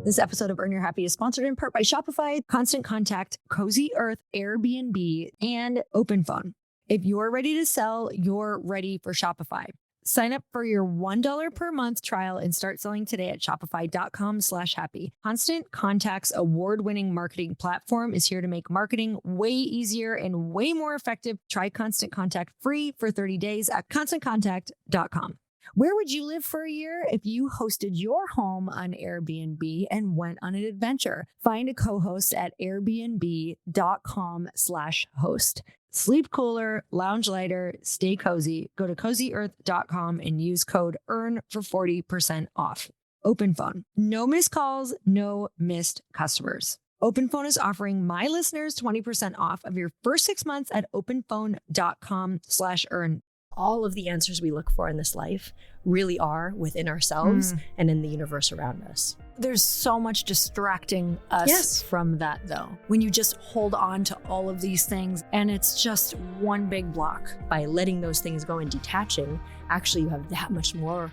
This episode of Earn Your Happy is sponsored in part by Shopify, Constant Contact, Cozy Earth, Airbnb, and OpenPhone. If you're ready to sell, you're ready for Shopify. Sign up for your $1 per month trial and start selling today at shopify.com/happy. Constant Contact's award-winning marketing platform is here to make marketing way easier and way more effective. Try Constant Contact free for 30 days at constantcontact.com. Where would you live for a year if you hosted your home on Airbnb and went on an adventure? Find a co-host at airbnb.com/host. Sleep cooler, lounge lighter, stay cozy. Go to cozyearth.com and use code EARN for 40% off. OpenPhone. No missed calls, no missed customers. OpenPhone is offering my listeners 20% off of your first 6 months at openphone.com/earn. All of the answers we look for in this life really are within ourselves and in the universe around us. There's so much distracting us from that, though. When you just hold on to all of these things and it's just one big block. By letting those things go and detaching, actually you have that much more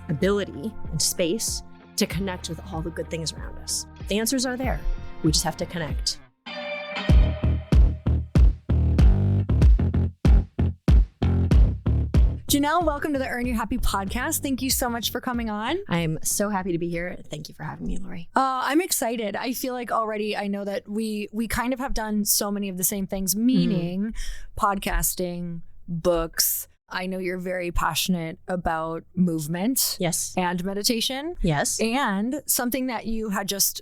ability and space to connect with all the good things around us. The answers are there. We just have to connect. Jenelle, welcome to the Earn Your Happy podcast. Thank you so much for coming on. I'm so happy to be here. Thank you for having me, Lori. I'm excited. I feel like already I know that we kind of have done so many of the same things, meaning podcasting, books. I know you're very passionate about movement. Yes. And meditation. Yes. And something that you had just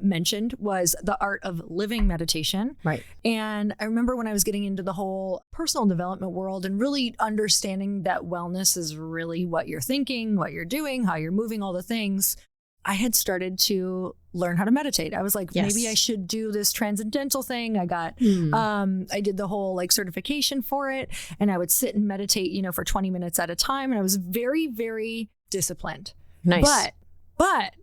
mentioned was the art of living meditation. Right. And I remember when I was getting into the whole personal development world and really understanding that wellness is really what you're thinking, what you're doing, how you're moving, all the things. I had started to learn how to meditate. I was like, maybe I should do this transcendental thing. I got, I did the whole like certification for it, and I would sit and meditate, for 20 minutes at a time. And I was very, very disciplined. Nice. But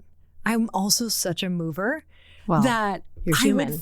I'm also such a mover that you're human.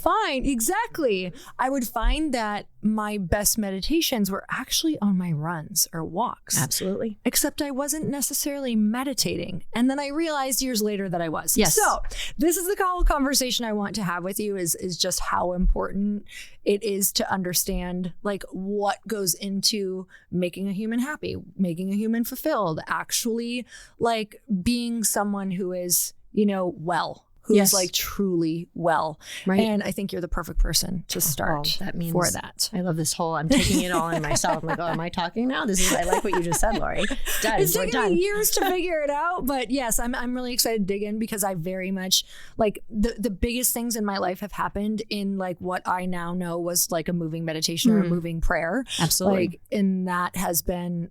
I would find that my best meditations were actually on my runs or walks. Absolutely. Except I wasn't necessarily meditating. And then I realized years later that I was. Yes. So this is the whole conversation I want to have with you is just how important it is to understand like what goes into making a human happy, making a human fulfilled, actually like being someone who is, well. Who's like truly well. Right. And I think you're the perfect person to start that means for that. I love this whole, I'm taking it all in myself. I'm like, am I talking now? I like what you just said, Lori. Done. It's taken me years to figure it out. But yes, I'm really excited to dig in because I very much like the biggest things in my life have happened in like what I now know was like a moving meditation or a moving prayer. Absolutely. Like, and that has been,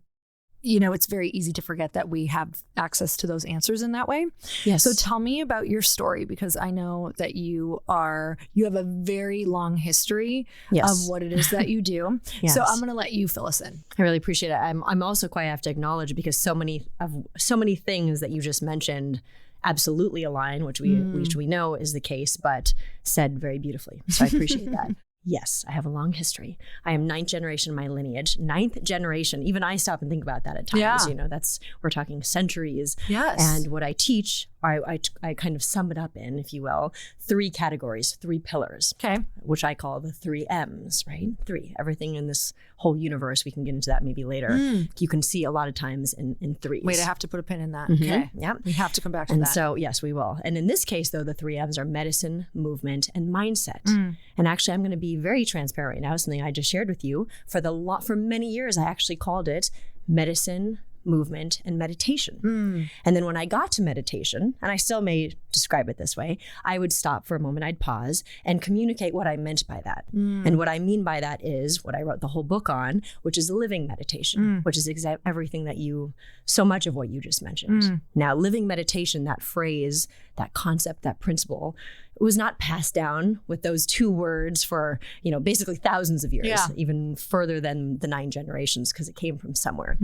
it's very easy to forget that we have access to those answers in that way. Yes. So tell me about your story, because I know that you have a very long history of what it is that you do. Yes. So I'm going to let you fill us in. I really appreciate it. I'm also quite have to acknowledge because so many things that you just mentioned absolutely align, which we know is the case, but said very beautifully. So I appreciate that. Yes, I have a long history. I am 9th generation in my lineage. 9th generation. Even I stop and think about that at times. Yeah. We're talking centuries. Yes. And what I teach, I kind of sum it up in, if you will, 3 categories, 3 pillars. Okay. Which I call the 3 M's, right? 3. Everything in this whole universe. We can get into that maybe later. You can see a lot of times in 3s. Wait, I have to put a pin in that. Mm-hmm. Okay. Yeah. We have to come back to that. And so, yes, we will. And in this case, though, the 3 M's are medicine, movement, and mindset. And actually, I'm going to be very transparent right now. Something I just shared with you. For many years, I actually called it medicine, movement, and meditation. And then when I got to meditation, and I still may describe it this way, I would stop for a moment, I'd pause and communicate what I meant by that. And what I mean by that is what I wrote the whole book on, which is living meditation, which is everything that so much of what you just mentioned. Now, living meditation, that phrase, that concept, that principle, it was not passed down with those 2 words for, basically thousands of years, even further than the 9 generations, because it came from somewhere.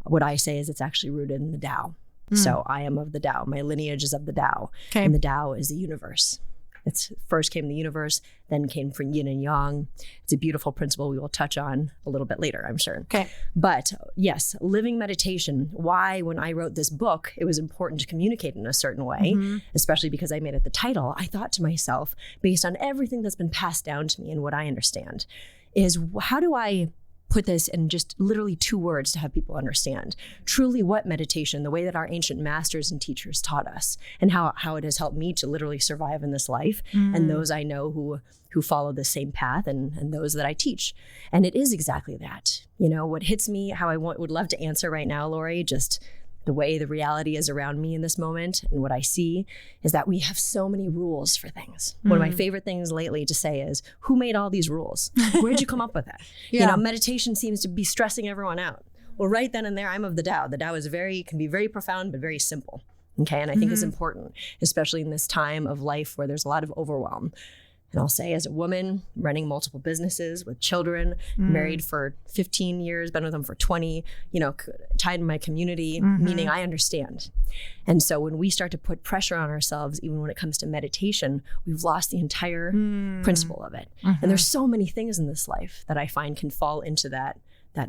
What I say is it's actually rooted in the Tao. So I am of the Tao. My lineage is of the Tao. Okay. And the Tao is the universe. It's first came the universe, then came from yin and yang. It's a beautiful principle we will touch on a little bit later, I'm sure. Okay. But yes, living meditation, why when I wrote this book, it was important to communicate in a certain way, especially because I made it the title. I thought to myself, based on everything that's been passed down to me and what I understand, is how do I put this in just literally 2 words to have people understand truly what meditation, the way that our ancient masters and teachers taught us, and how it has helped me to literally survive in this life, and those I know who follow the same path, and those that I teach. And it is exactly that. You know, what hits me, how I would love to answer right now, Lori, just the way the reality is around me in this moment and what I see is that we have so many rules for things. One of my favorite things lately to say is, who made all these rules? Where'd you come up with that? You know, meditation seems to be stressing everyone out. Well, right then and there, I'm of the Tao. The Tao is can be very profound, but very simple. Okay. And I think it's important, especially in this time of life where there's a lot of overwhelm. And I'll say, as a woman running multiple businesses with children, married for 15 years, been with them for 20, you know, tied in my community, meaning I understand. And so when we start to put pressure on ourselves, even when it comes to meditation, we've lost the entire principle of it. And there's so many things in this life that I find can fall into that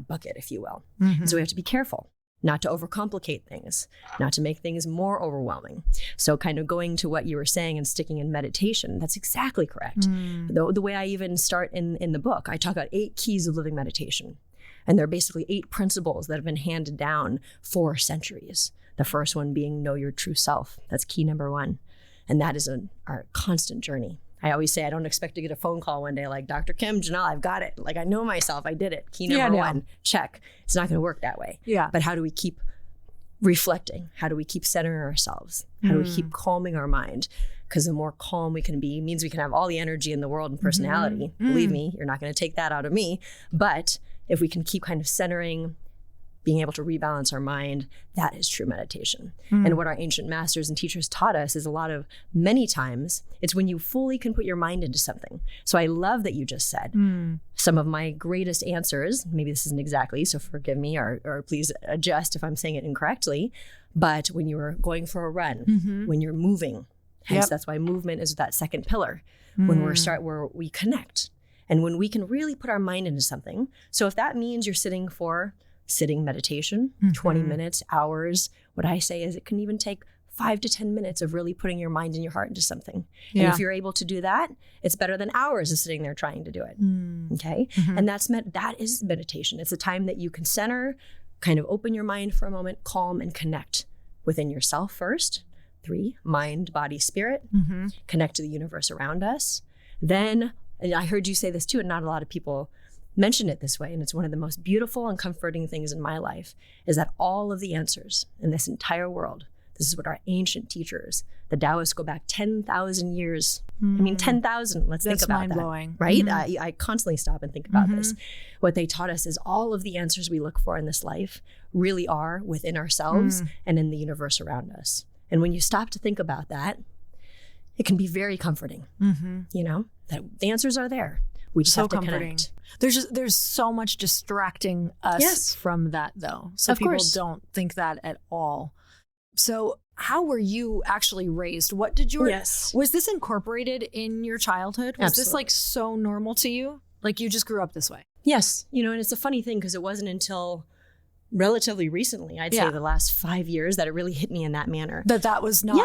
bucket, if you will. And so we have to be careful not to overcomplicate things, not to make things more overwhelming. So kind of going to what you were saying and sticking in meditation, that's exactly correct. The way I even start in the book, I talk about 8 keys of living meditation. And they're basically 8 principles that have been handed down for centuries. The first one being know your true self. That's key number 1. And that is our constant journey. I always say I don't expect to get a phone call one day like, Dr. Kim, Jenelle, I've got it. Like, I know myself. I did it. Key number 1, check. It's not going to work that way. Yeah. But how do we keep reflecting? How do we keep centering ourselves? How do we keep calming our mind? Because the more calm we can be means we can have all the energy in the world and personality. Believe me, you're not going to take that out of me. But if we can keep kind of centering, being able to rebalance our mind, that is true meditation. And what our ancient masters and teachers taught us is many times, it's when you fully can put your mind into something. So I love that you just said some of my greatest answers, maybe this isn't exactly, so forgive me or please adjust if I'm saying it incorrectly, but when you were going for a run, when you're moving, hence that's why movement is that second pillar, when where we connect. And when we can really put our mind into something. So if that means you're sitting meditation, 20 minutes, hours, what I say is it can even take 5 to 10 minutes of really putting your mind and your heart into something. And if you're able to do that, it's better than hours of sitting there trying to do it. Okay. And that is meditation. It's a time that you can center, kind of open your mind for a moment, calm and connect within yourself first. 3, mind, body, spirit, connect to the universe around us. Then, and I heard you say this too, and not a lot of people mention it this way, and it's one of the most beautiful and comforting things in my life, is that all of the answers in this entire world, this is what our ancient teachers, the Taoists, go back 10,000 years. I mean, 10,000, let's think about mind-blowing. That, right? I constantly stop and think about this. What they taught us is all of the answers we look for in this life really are within ourselves and in the universe around us. And when you stop to think about that, it can be very comforting, you know, that the answers are there. We just have to connect. There's so much distracting us from that, though. So of people course. don't think that at all. So how were you actually raised? What did your was this incorporated in your childhood? Was this like so normal to you? Like you just grew up this way? Yes. You know, and it's a funny thing because it wasn't until relatively recently, I'd say the last 5 years, that it really hit me in that manner. That was not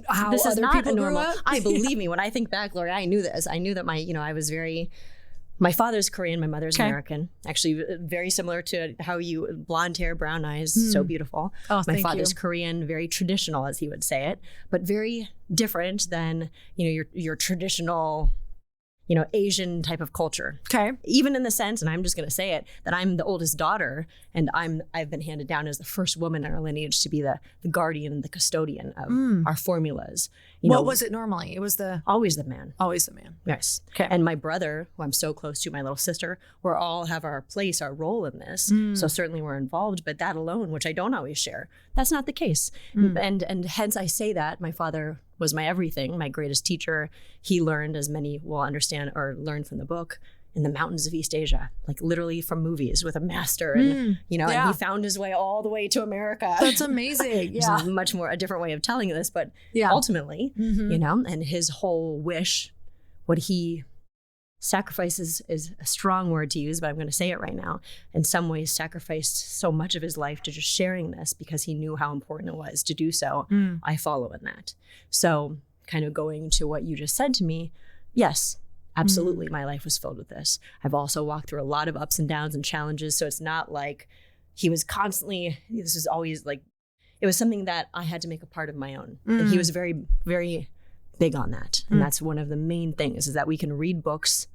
how this other is not people normal. grew up? I believe me, when I think back, Lori, I knew this. I knew that my father's Korean, my mother's American. Actually, very similar to how you, blonde hair, brown eyes, so beautiful. My father's Korean, very traditional, as he would say it, but very different than, you know, your traditional, you know, Asian type of culture. Okay. Even in the sense, and I'm just going to say it, that I'm the oldest daughter, and I've been handed down as the first woman in our lineage to be the guardian and the custodian of our formulas. What was it normally? It was always the man. Always the man. Yes. Okay. And my brother, who I'm so close to, my little sister, we all have our place, our role in this. So certainly we're involved, but that alone, which I don't always share, that's not the case. And hence I say that my father was my everything, my greatest teacher. He learned, as many will understand or learn from the book, in the mountains of East Asia, like literally from movies with a master and, and he found his way all the way to America. That's amazing. Yeah. Which is much more a different way of telling this, but ultimately, and his whole wish, what he sacrifices is a strong word to use, but I'm going to say it right now. In some ways, sacrificed so much of his life to just sharing this because he knew how important it was to do so. I follow in that. So kind of going to what you just said to me, yes, absolutely. My life was filled with this. I've also walked through a lot of ups and downs and challenges. So it's not like he was constantly, this was always like, it was something that I had to make a part of my own. And he was very, very big on that. And that's one of the main things is that we can read books,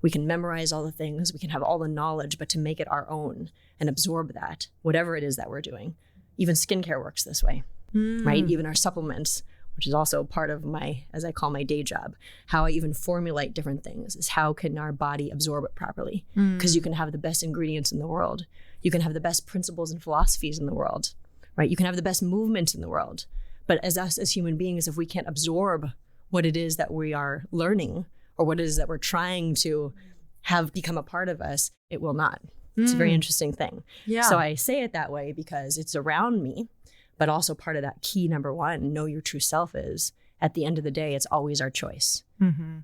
we can memorize all the things, we can have all the knowledge, but to make it our own and absorb that, whatever it is that we're doing. Even skincare works this way, right? Even our supplements, which is also part of my, as I call my day job, how I even formulate different things is how can our body absorb it properly? Because you can have the best ingredients in the world. You can have the best principles and philosophies in the world, right? You can have the best movement in the world. But as us as human beings, if we can't absorb what it is that we are learning or what it is that we're trying to have become a part of us, it will not. It's a very interesting thing. Yeah. So I say it that way because it's around me. But also part of that key number one, know your true self is, at the end of the day, it's always our choice.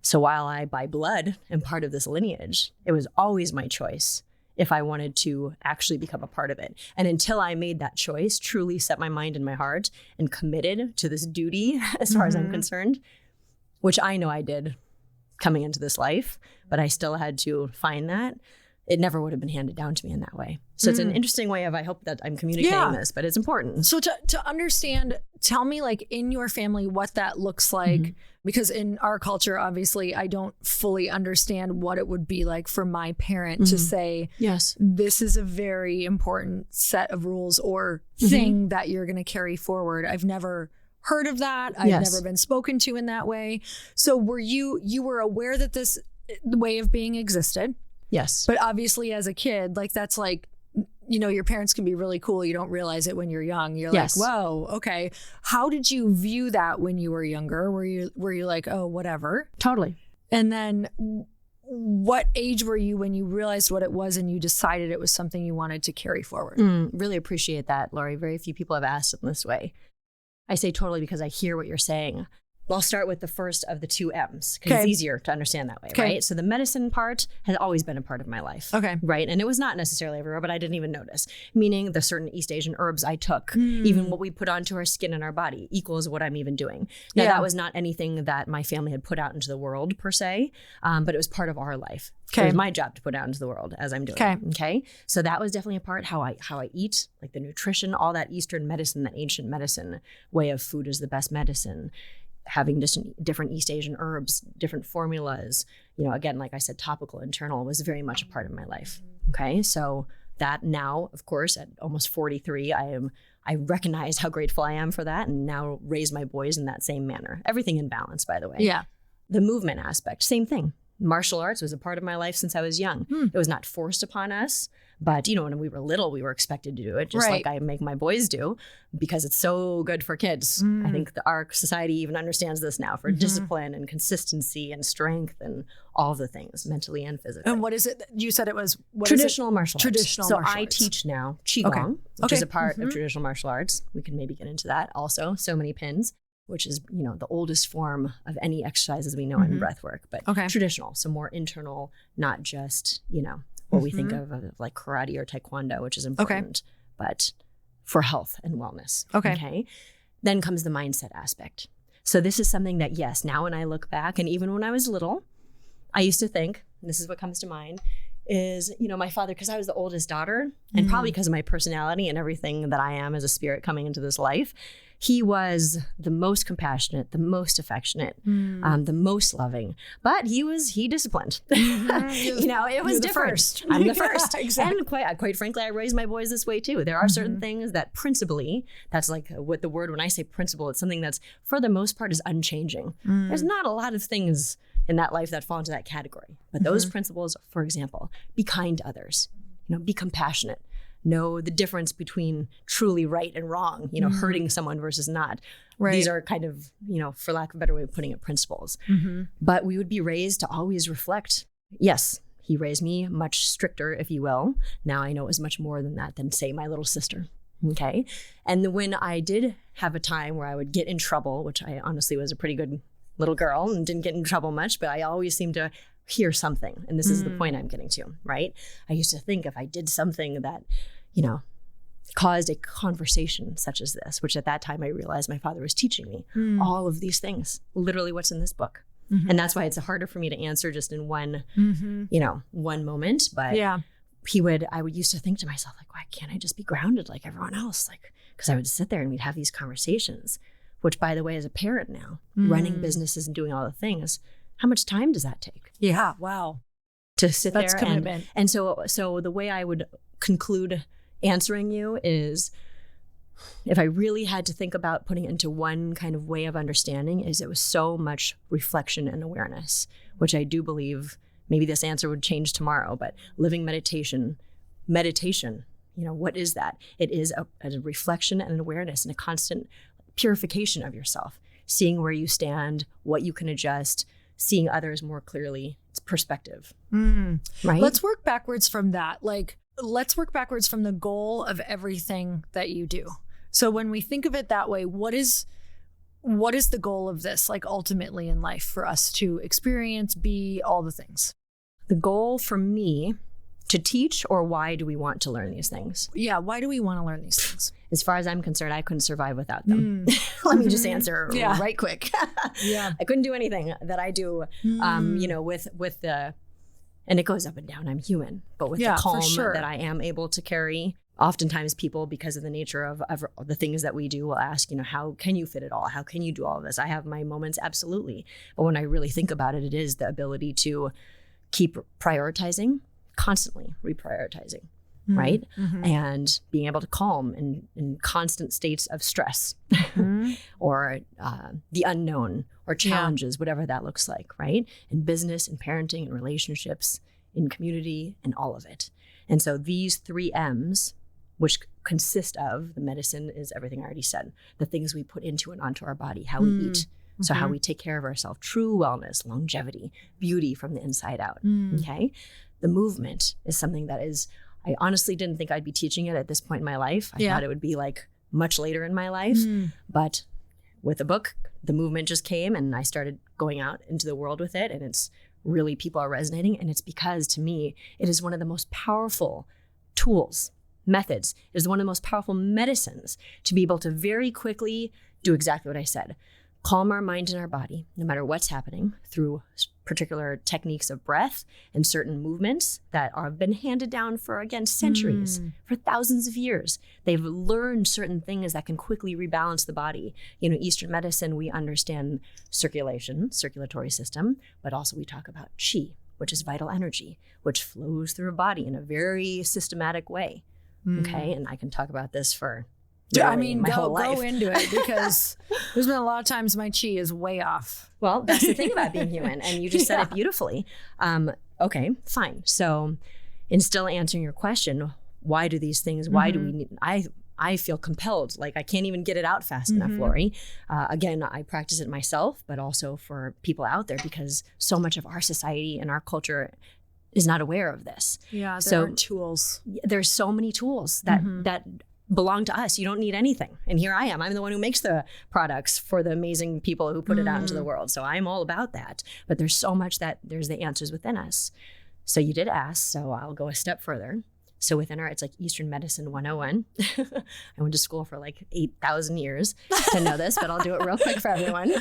So while I, by blood, am part of this lineage, it was always my choice if I wanted to actually become a part of it. And until I made that choice, truly set my mind and my heart and committed to this duty, as far as I'm concerned, which I know I did coming into this life, but I still had to find that. It never would have been handed down to me in that way. So it's an interesting way of, I hope that I'm communicating this, but it's important. So to understand, tell me like in your family, what that looks like, because in our culture, obviously I don't fully understand what it would be like for my parent to say, yes, this is a very important set of rules or thing that you're going to carry forward. I've never heard of that. I've never been spoken to in that way. So you were aware that this way of being existed? Yes. But obviously as a kid, like that's like, your parents can be really cool. You don't realize it when you're young. You're like, whoa, okay. How did you view that when you were younger? Were you like, oh, whatever? Totally. And then what age were you when you realized what it was and you decided it was something you wanted to carry forward? Really appreciate that, Lori. Very few people have asked it in this way. I say totally because I hear what you're saying. I'll start with the first of the two M's because it's easier to understand that way, right? So the medicine part has always been a part of my life, right? And it was not necessarily everywhere, but I didn't even notice, meaning the certain East Asian herbs I took, even what we put onto our skin and our body equals what I'm even doing. Now, that was not anything that my family had put out into the world per se, but it was part of our life. It was my job to put out into the world as I'm doing. Okay. So that was definitely a part, how I eat, like the nutrition, all that Eastern medicine, that ancient medicine way of food is the best medicine. Having just different East Asian herbs, different formulas, again, like I said, topical, internal was very much a part of my life. Okay. So that now, of course, at almost 43, I recognize how grateful I am for that and now raise my boys in that same manner. Everything in balance, by the way. Yeah. The movement aspect, same thing. Martial arts was a part of my life since I was young. It was not forced upon us, but when we were little, we were expected to do it, just like I make my boys do, because it's so good for kids. I think our society even understands this now for discipline and consistency and strength and all of the things, mentally and physically. And what is it? You said it was traditional martial arts. Traditional so martial I arts. teach now Qigong, which is a part of traditional martial arts. We can maybe get into that also. So many pins, which is, the oldest form of any exercises we know in breath work, but traditional. So more internal, not just, what we think of like karate or taekwondo, which is important, but for health and wellness. Okay. Then comes the mindset aspect. So this is something that, yes, now when I look back, and even when I was little, I used to think, and this is what comes to mind, is, my father, because I was the oldest daughter, and probably because of my personality and everything that I am as a spirit coming into this life, he was the most compassionate, the most affectionate, the most loving, but he disciplined. It was different. First. I'm the first. Exactly. And quite frankly, I raised my boys this way too. There are certain things that principally, that's like what the word, when I say principle, it's something that's for the most part is unchanging. There's not a lot of things in that life that fall into that category. But those principles, for example, be kind to others, be compassionate. Know the difference between truly right and wrong, hurting someone versus not. These are kind of, for lack of a better way of putting it, principles. But we would be raised to always reflect, yes, He raised me much stricter, if you will. Now I know it was much more than that, than say my little sister. Okay. And when I did have a time where I would get in trouble, which I honestly was a pretty good little girl and didn't get in trouble much, but I always seemed to hear something. And this is the point I'm getting to, right? I used to think if I did something that, caused a conversation such as this, which at that time I realized my father was teaching me all of these things, literally what's in this book. And that's why it's harder for me to answer just in one, one moment. But I would used to think to myself, like, why can't I just be grounded like everyone else? Like, because I would sit there and we'd have these conversations, which, by the way, as a parent now, running businesses and doing all the things, how much time does that take? Yeah. Wow. To sit That's there. Commitment. And so the way I would conclude answering you is, if I really had to think about putting it into one kind of way of understanding, is it was so much reflection and awareness, which I do believe maybe this answer would change tomorrow, but living meditation, what is that? It is a reflection and an awareness and a constant purification of yourself, seeing where you stand, what you can adjust, seeing others more clearly. It's perspective, right? Let's work backwards from that. Let's work backwards from the goal of everything that you do. So when we think of it that way, what is the goal of this, like ultimately in life, for us to experience, be, all the things? The goal for me to teach, or why do we want to learn these things? Yeah, why do we want to learn these things? As far as I'm concerned, I couldn't survive without them. Let me just answer right quick. I couldn't do anything that I do, with the, and it goes up and down, I'm human, but with the calm that I am able to carry. Oftentimes people, because of the nature of the things that we do, will ask, how can you fit it all? How can you do all of this? I have my moments, absolutely. But when I really think about it, it is the ability to keep prioritizing, constantly reprioritizing, right? And being able to calm in constant states of stress or the unknown or challenges, whatever that looks like, right? In business, in parenting, in relationships, in community, and all of it. And so these 3 M's, which consist of, the medicine is everything I already said, the things we put into and onto our body, how we eat, so how we take care of ourselves, true wellness, longevity, beauty from the inside out, okay? The movement is something that is, I honestly didn't think I'd be teaching it at this point in my life. I thought it would be like much later in my life, but with the book, the movement just came and I started going out into the world with it, and it's really, people are resonating. And it's because, to me, it is one of the most powerful tools, methods. It is one of the most powerful medicines to be able to very quickly do exactly what I said. Calm our mind and our body, no matter what's happening, through particular techniques of breath and certain movements that have been handed down for, again, centuries, for thousands of years. They've learned certain things that can quickly rebalance the body. Eastern medicine, we understand circulation, circulatory system, but also we talk about qi, which is vital energy, which flows through a body in a very systematic way. Okay, and I can talk about this for go into it, because there's been a lot of times my chi is way off. Well, that's the thing about being human, and you just said it beautifully. Okay, fine. So in still answering your question, why do these things, why do we need, I feel compelled, like I can't even get it out fast enough, Lori. Again, I practice it myself, but also for people out there, because so much of our society and our culture is not aware of this. Yeah, there aren't tools. There's so many tools that belong to us. You don't need anything. And here I am. I'm the one who makes the products for the amazing people who put it out into the world. So I'm all about that. But there's so much that there's the answers within us. So you did ask, so I'll go a step further. So within it's like Eastern Medicine 101. I went to school for like 8,000 years to know this, but I'll do it real quick for everyone.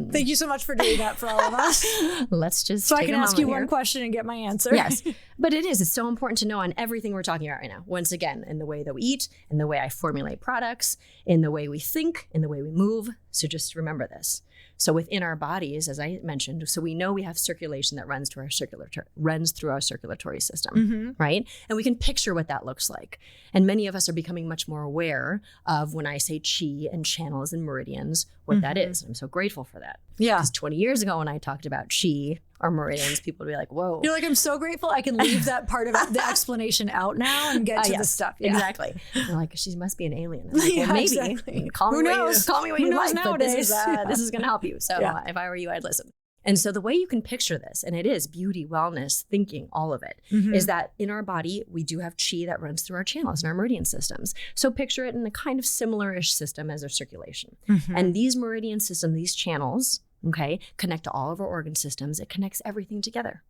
Thank you so much for doing that for all of us. Let's just so I can ask you one question and get my answer. Yes, but it's so important to know on everything we're talking about right now. Once again, in the way that we eat, in the way I formulate products, in the way we think, in the way we move. So just remember this. So within our bodies, as I mentioned, so we know we have circulation that runs through our circulatory system, right? And we can picture what that looks like. And many of us are becoming much more aware of, when I say chi and channels and meridians, what that is. I'm so grateful for that. Yeah. Because 20 years ago when I talked about chi or meridians, people would be like, whoa. You're like, I'm so grateful I can leave that part of the explanation out now and get to the stuff. Yeah. Exactly. They're like, she must be an alien. I'm like, well, maybe. Exactly. Call me what you like, but this is going to help you. So Yeah. if I were you, I'd listen. And so the way you can picture this, and it is beauty, wellness, thinking, all of it, is that in our body, we do have chi that runs through our channels and our meridian systems. So picture it in a kind of similar-ish system as our circulation. And these meridian systems, these channels, okay, connect to all of our organ systems. It connects everything together.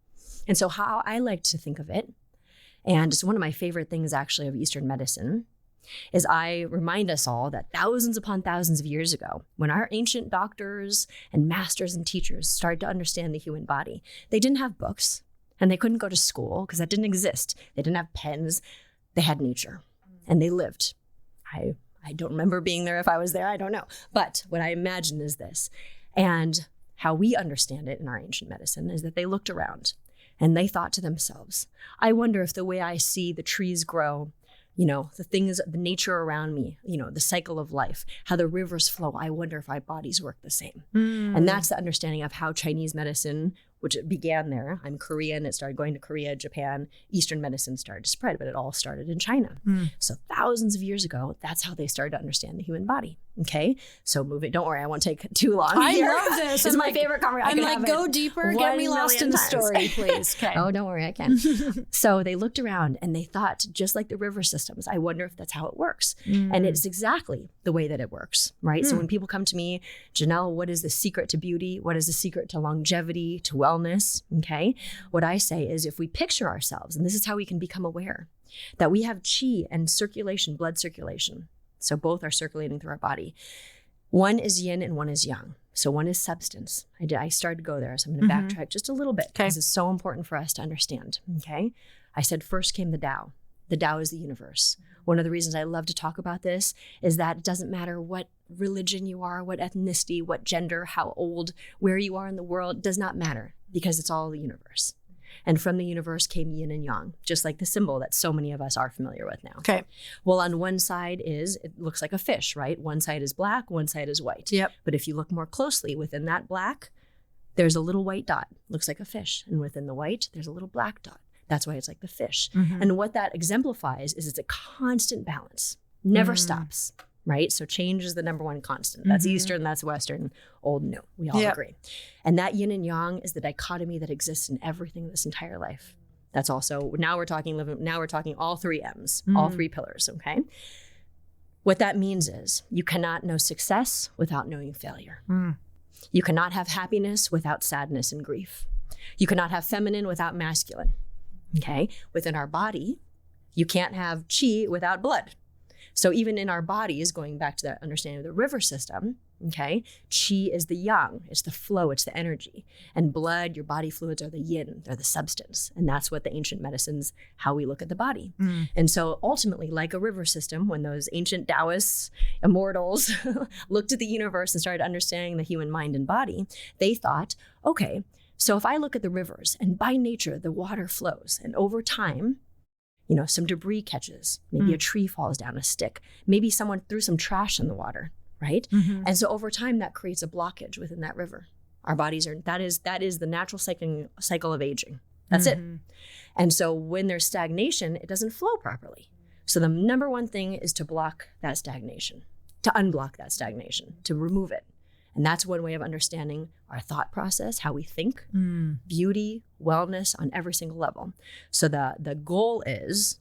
And so how I like to think of it, and it's one of my favorite things actually of Eastern medicine, is I remind us all that thousands upon thousands of years ago, when our ancient doctors and masters and teachers started to understand the human body, they didn't have books and they couldn't go to school because that didn't exist. They didn't have pens. They had nature and they lived. I don't remember being there. If I was there, I don't know. But what I imagine is this. And how we understand it in our ancient medicine is that they looked around and they thought to themselves, I wonder if the way I see the trees grow, the things, the nature around me, the cycle of life, how the rivers flow, I wonder if our bodies work the same. And that's the understanding of how Chinese medicine, which it began there. I'm Korean. It started going to Korea, Japan. Eastern medicine started to spread, but it all started in China. So thousands of years ago, that's how they started to understand the human body. Okay. So moving, don't worry, I won't take too long. I here. love this. It's my favorite conversation. I'm like, go deeper, get me lost in the story, please. Okay. Oh, don't worry, I can. So they looked around and they thought, just like the river systems, I wonder if that's how it works. And it's exactly the way that it works, right? So when people come to me, Jenelle, what is the secret to beauty? What is the secret to longevity, to wellness? Okay. What I say is if we picture ourselves, and this is how we can become aware, that we have chi and circulation, blood circulation. So both are circulating through our body. One is yin and one is yang. So one is substance. I started to go there, so I'm going to backtrack just a little bit because it's so important for us to understand. Okay. I said first came the Tao. The Tao is the universe. One of the reasons I love to talk about this is that it doesn't matter what religion you are, what ethnicity, what gender, how old, where you are in the world, it does not matter because it's all the universe. And from the universe came yin and yang, just like the symbol that so many of us are familiar with now. Okay. Well, on one side it looks like a fish, right? One side is black, one side is white. Yep. But if you look more closely within that black, there's a little white dot, looks like a fish. And within the white, there's a little black dot. That's why it's like the fish. And what that exemplifies is it's a constant balance, never stops, right? So change is the number one constant. That's Eastern, that's Western, old, new. We all agree. And that yin and yang is the dichotomy that exists in everything in this entire life. That's also, now we're talking all three M's, all three pillars, okay? What that means is you cannot know success without knowing failure. You cannot have happiness without sadness and grief. You cannot have feminine without masculine. Okay, within our body, you can't have chi without blood. So even in our bodies, going back to that understanding of the river system, okay, chi is the yang, it's the flow, it's the energy. And blood, your body fluids are the yin, they're the substance. And that's what the ancient medicines, how we look at the body. And so ultimately, like a river system, when those ancient Taoists, immortals, looked at the universe and started understanding the human mind and body, they thought, okay, so if I look at the rivers and by nature, the water flows and over time, some debris catches, maybe a tree falls down, a stick, maybe someone threw some trash in the water, right? And so over time that creates a blockage within that river. Our bodies that is the natural cycle of aging. That's it. And so when there's stagnation, it doesn't flow properly. So the number one thing is to block that stagnation, to unblock that stagnation, to remove it. And that's one way of understanding our thought process, how we think, beauty, wellness on every single level. So the goal is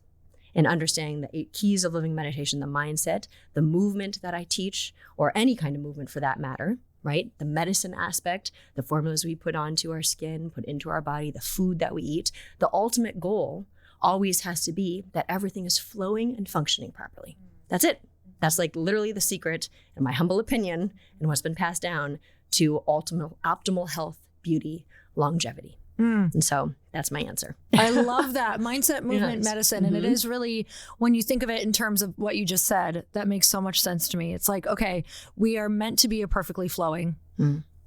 in understanding the 8 keys of living meditation, the mindset, the movement that I teach, or any kind of movement for that matter, right? The medicine aspect, the formulas we put onto our skin, put into our body, the food that we eat. The ultimate goal always has to be that everything is flowing and functioning properly. That's it. That's like literally the secret, in my humble opinion, and what's been passed down to optimal health, beauty, longevity. And so that's my answer. I love that. Mindset, movement, medicine. And it is really, when you think of it in terms of what you just said, that makes so much sense to me. It's like, okay, we are meant to be a perfectly flowing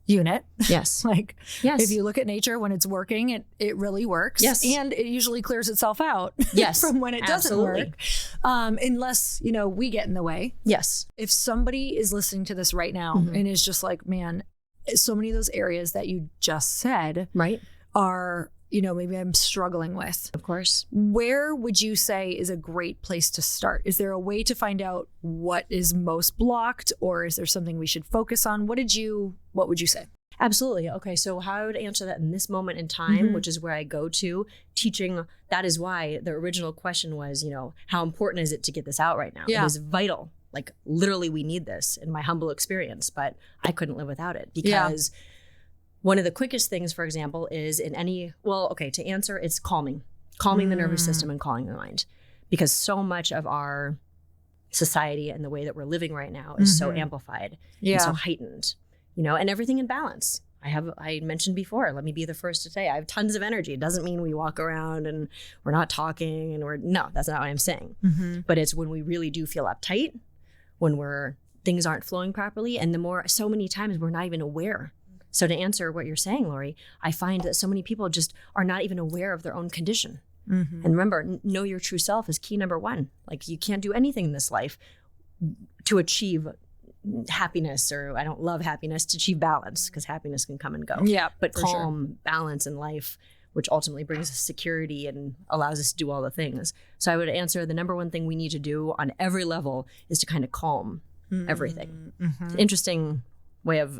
unit. Yes. If you look at nature, when it's working, it really works. Yes. And it usually clears itself out from when it doesn't work. Unless, we get in the way. Yes. If somebody is listening to this right now and is just like, man, so many of those areas that you just said are, maybe I'm struggling with. Of course. Where would you say is a great place to start? Is there a way to find out what is most blocked, or is there something we should focus on? What would you say? Absolutely. Okay. So how I would answer that in this moment in time, which is where I go to teaching. That is why the original question was, how important is it to get this out right now? Yeah. It is vital. Like literally we need this in my humble experience, but I couldn't live without it because one of the quickest things, for example, is to answer, it's calming the nervous system and calming the mind, because so much of our society and the way that we're living right now is so amplified and so heightened, and everything in balance. I mentioned before, let me be the first to say I have tons of energy. It doesn't mean we walk around and we're not talking and no, that's not what I'm saying. But it's when we really do feel uptight, when things aren't flowing properly, and so many times we're not even aware. So to answer what you're saying, Lori, I find that so many people just are not even aware of their own condition. And remember, know your true self is key number one. Like you can't do anything in this life to achieve happiness, or I don't love happiness, to achieve balance, because happiness can come and go. Yeah, but calm, balance in life, which ultimately brings us security and allows us to do all the things. So I would answer the number one thing we need to do on every level is to kind of calm everything. Interesting way of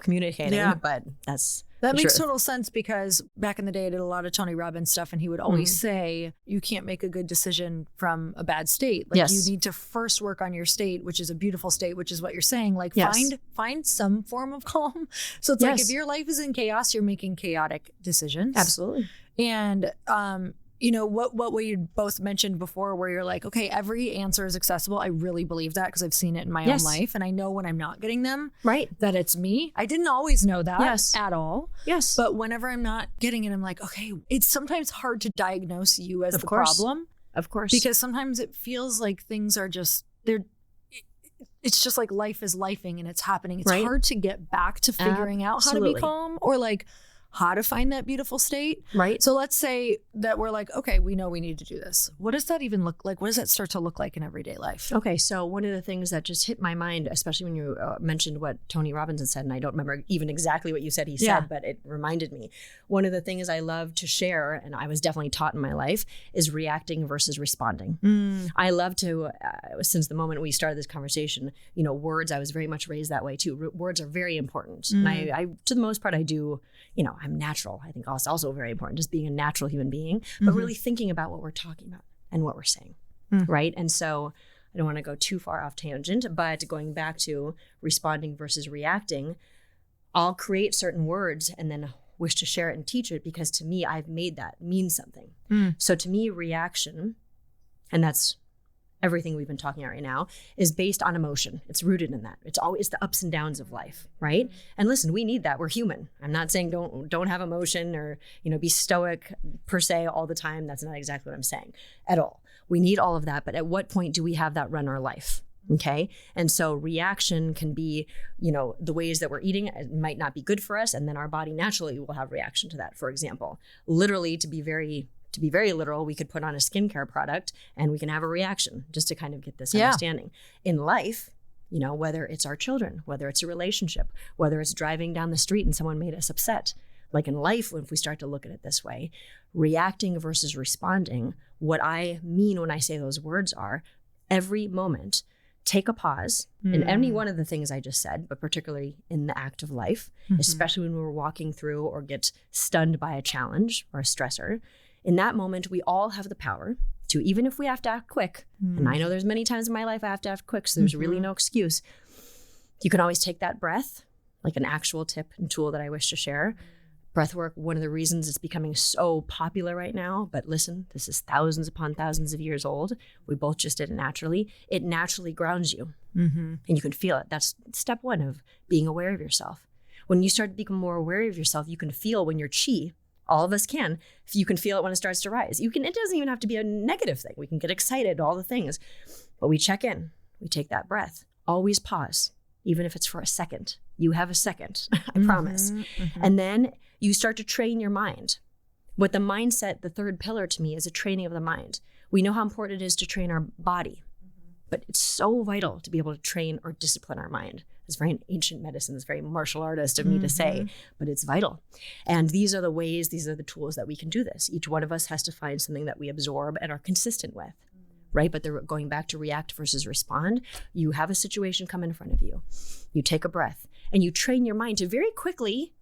communicating, but that makes total sense, because back in the day I did a lot of Tony Robbins stuff, and he would always say you can't make a good decision from a bad state. Like you need to first work on your state, which is a beautiful state, which is what you're saying. Like find some form of calm. So it's like if your life is in chaos, you're making chaotic decisions. Absolutely. And what we both mentioned before, where you're like, okay, every answer is accessible. I really believe that, because I've seen it in my own life, and I know when I'm not getting them, that it's me. I didn't always know that at all. Yes. But whenever I'm not getting it, I'm like, okay, it's sometimes hard to diagnose you as the problem. Of course. Because sometimes it feels like things are just, it's just like life is lifing and it's happening. It's hard to get back to figuring out how to be calm, or like how to find that beautiful state. Right. So let's say that we're like, okay, we know we need to do this. What does that even look like? What does that start to look like in everyday life? Okay. So one of the things that just hit my mind, especially when you mentioned what Tony Robbins said, and I don't remember even exactly what you said he said, but it reminded me. One of the things I love to share, and I was definitely taught in my life, is reacting versus responding. I love to, since the moment we started this conversation, words, I was very much raised that way too. Words are very important. And I, to the most part, I do, I'm natural. I think also very important, just being a natural human being, but really thinking about what we're talking about and what we're saying, right? And so I don't want to go too far off tangent, but going back to responding versus reacting, I'll create certain words and then wish to share it and teach it, because to me, I've made that mean something. So to me, reaction, and that's everything we've been talking about right now, is based on emotion. It's rooted in that. It's always the ups and downs of life, right? And listen, we need that. We're human. I'm not saying don't have emotion or, be stoic per se all the time. That's not exactly what I'm saying at all. We need all of that. But at what point do we have that run our life? Okay. And so reaction can be, the ways that we're eating, it might not be good for us. And then our body naturally will have reaction to that. For example, literally, to be very literal, we could put on a skincare product and we can have a reaction, just to kind of get this understanding. In life, whether it's our children, whether it's a relationship, whether it's driving down the street and someone made us upset. Like in life, if we start to look at it this way, reacting versus responding, what I mean when I say those words are, every moment, take a pause in any one of the things I just said, but particularly in the act of life, especially when we're walking through or get stunned by a challenge or a stressor. In that moment, we all have the power to, even if we have to act quick, and I know there's many times in my life I have to act quick, so there's really no excuse. You can always take that breath, like an actual tip and tool that I wish to share. Breath work, one of the reasons it's becoming so popular right now, but listen, this is thousands upon thousands of years old. We both just did it naturally. It naturally grounds you, and you can feel it. That's step one of being aware of yourself. When you start to become more aware of yourself, you can feel when your chi, all of us can, if you can feel it when it starts to rise. It doesn't even have to be a negative thing. We can get excited, all the things, but we check in, we take that breath, always pause, even if it's for a second. You have a second, I promise. And then you start to train your mind. What the mindset, the third pillar to me, is a training of the mind. We know how important it is to train our body, but it's so vital to be able to train or discipline our mind. It's very ancient medicine. It's very martial artist of me to say, but it's vital. And these are the ways, these are the tools that we can do this. Each one of us has to find something that we absorb and are consistent with, right? But they're going back to react versus respond. You have a situation come in front of you. You take a breath. And you train your mind to very quickly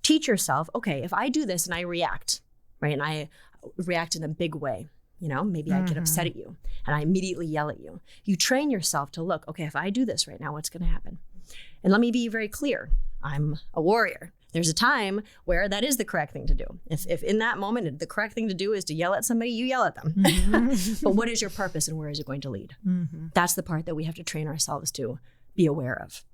teach yourself, okay, if I do this and I react, right? And I react in a big way, maybe I get upset at you and I immediately yell at you. You train yourself to look, okay, if I do this right now, what's going to happen? And let me be very clear. I'm a warrior. There's a time where that is the correct thing to do. If in that moment, the correct thing to do is to yell at somebody, you yell at them. But what is your purpose and where is it going to lead? That's the part that we have to train ourselves to be aware of.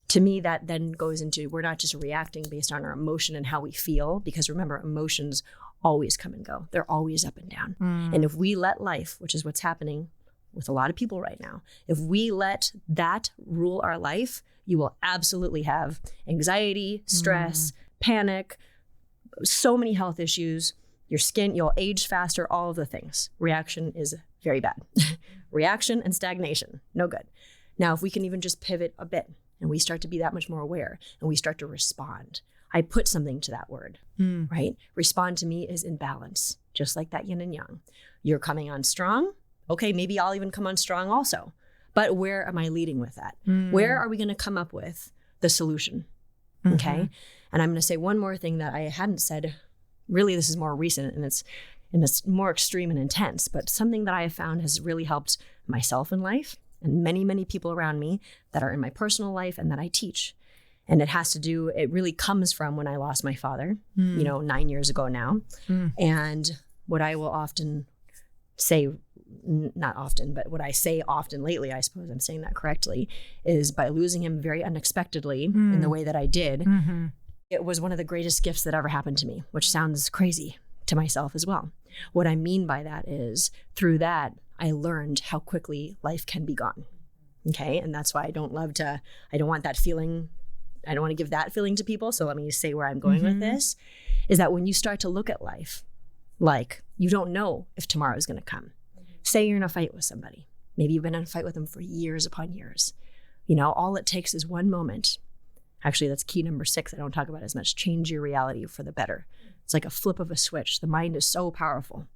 To me, that then goes into, we're not just reacting based on our emotion and how we feel, because remember, emotions always come and go. They're always up and down. And if we let life, which is what's happening with a lot of people right now, if we let that rule our life, you will absolutely have anxiety, stress, panic, so many health issues, your skin, you'll age faster, all of the things. Reaction is very bad. Reaction and stagnation, no good. Now, if we can even just pivot a bit and we start to be that much more aware and we start to respond, I put something to that word, right? Respond to me is in balance, just like that yin and yang. You're coming on strong. Okay, maybe I'll even come on strong also. But where am I leading with that? Where are we going to come up with the solution? Okay. And I'm going to say one more thing that I hadn't said. Really, this is more recent and it's more extreme and intense, but something that I have found has really helped myself in life and many, many people around me that are in my personal life and that I teach. And it really comes from when I lost my father, 9 years ago now. And what I will often say, not often, but what I say often lately, I suppose I'm saying that correctly, is by losing him very unexpectedly in the way that I did, it was one of the greatest gifts that ever happened to me, which sounds crazy to myself as well. What I mean by that is through that, I learned how quickly life can be gone. Okay. And that's why I don't want that feeling. I don't want to give that feeling to people. So let me say where I'm going with this is that when you start to look at life, like you don't know if tomorrow is going to come. Say you're in a fight with somebody. Maybe you've been in a fight with them for years upon years. All it takes is one moment. Actually, that's key number 6. I don't talk about as much. Change your reality for the better. It's like a flip of a switch. The mind is so powerful.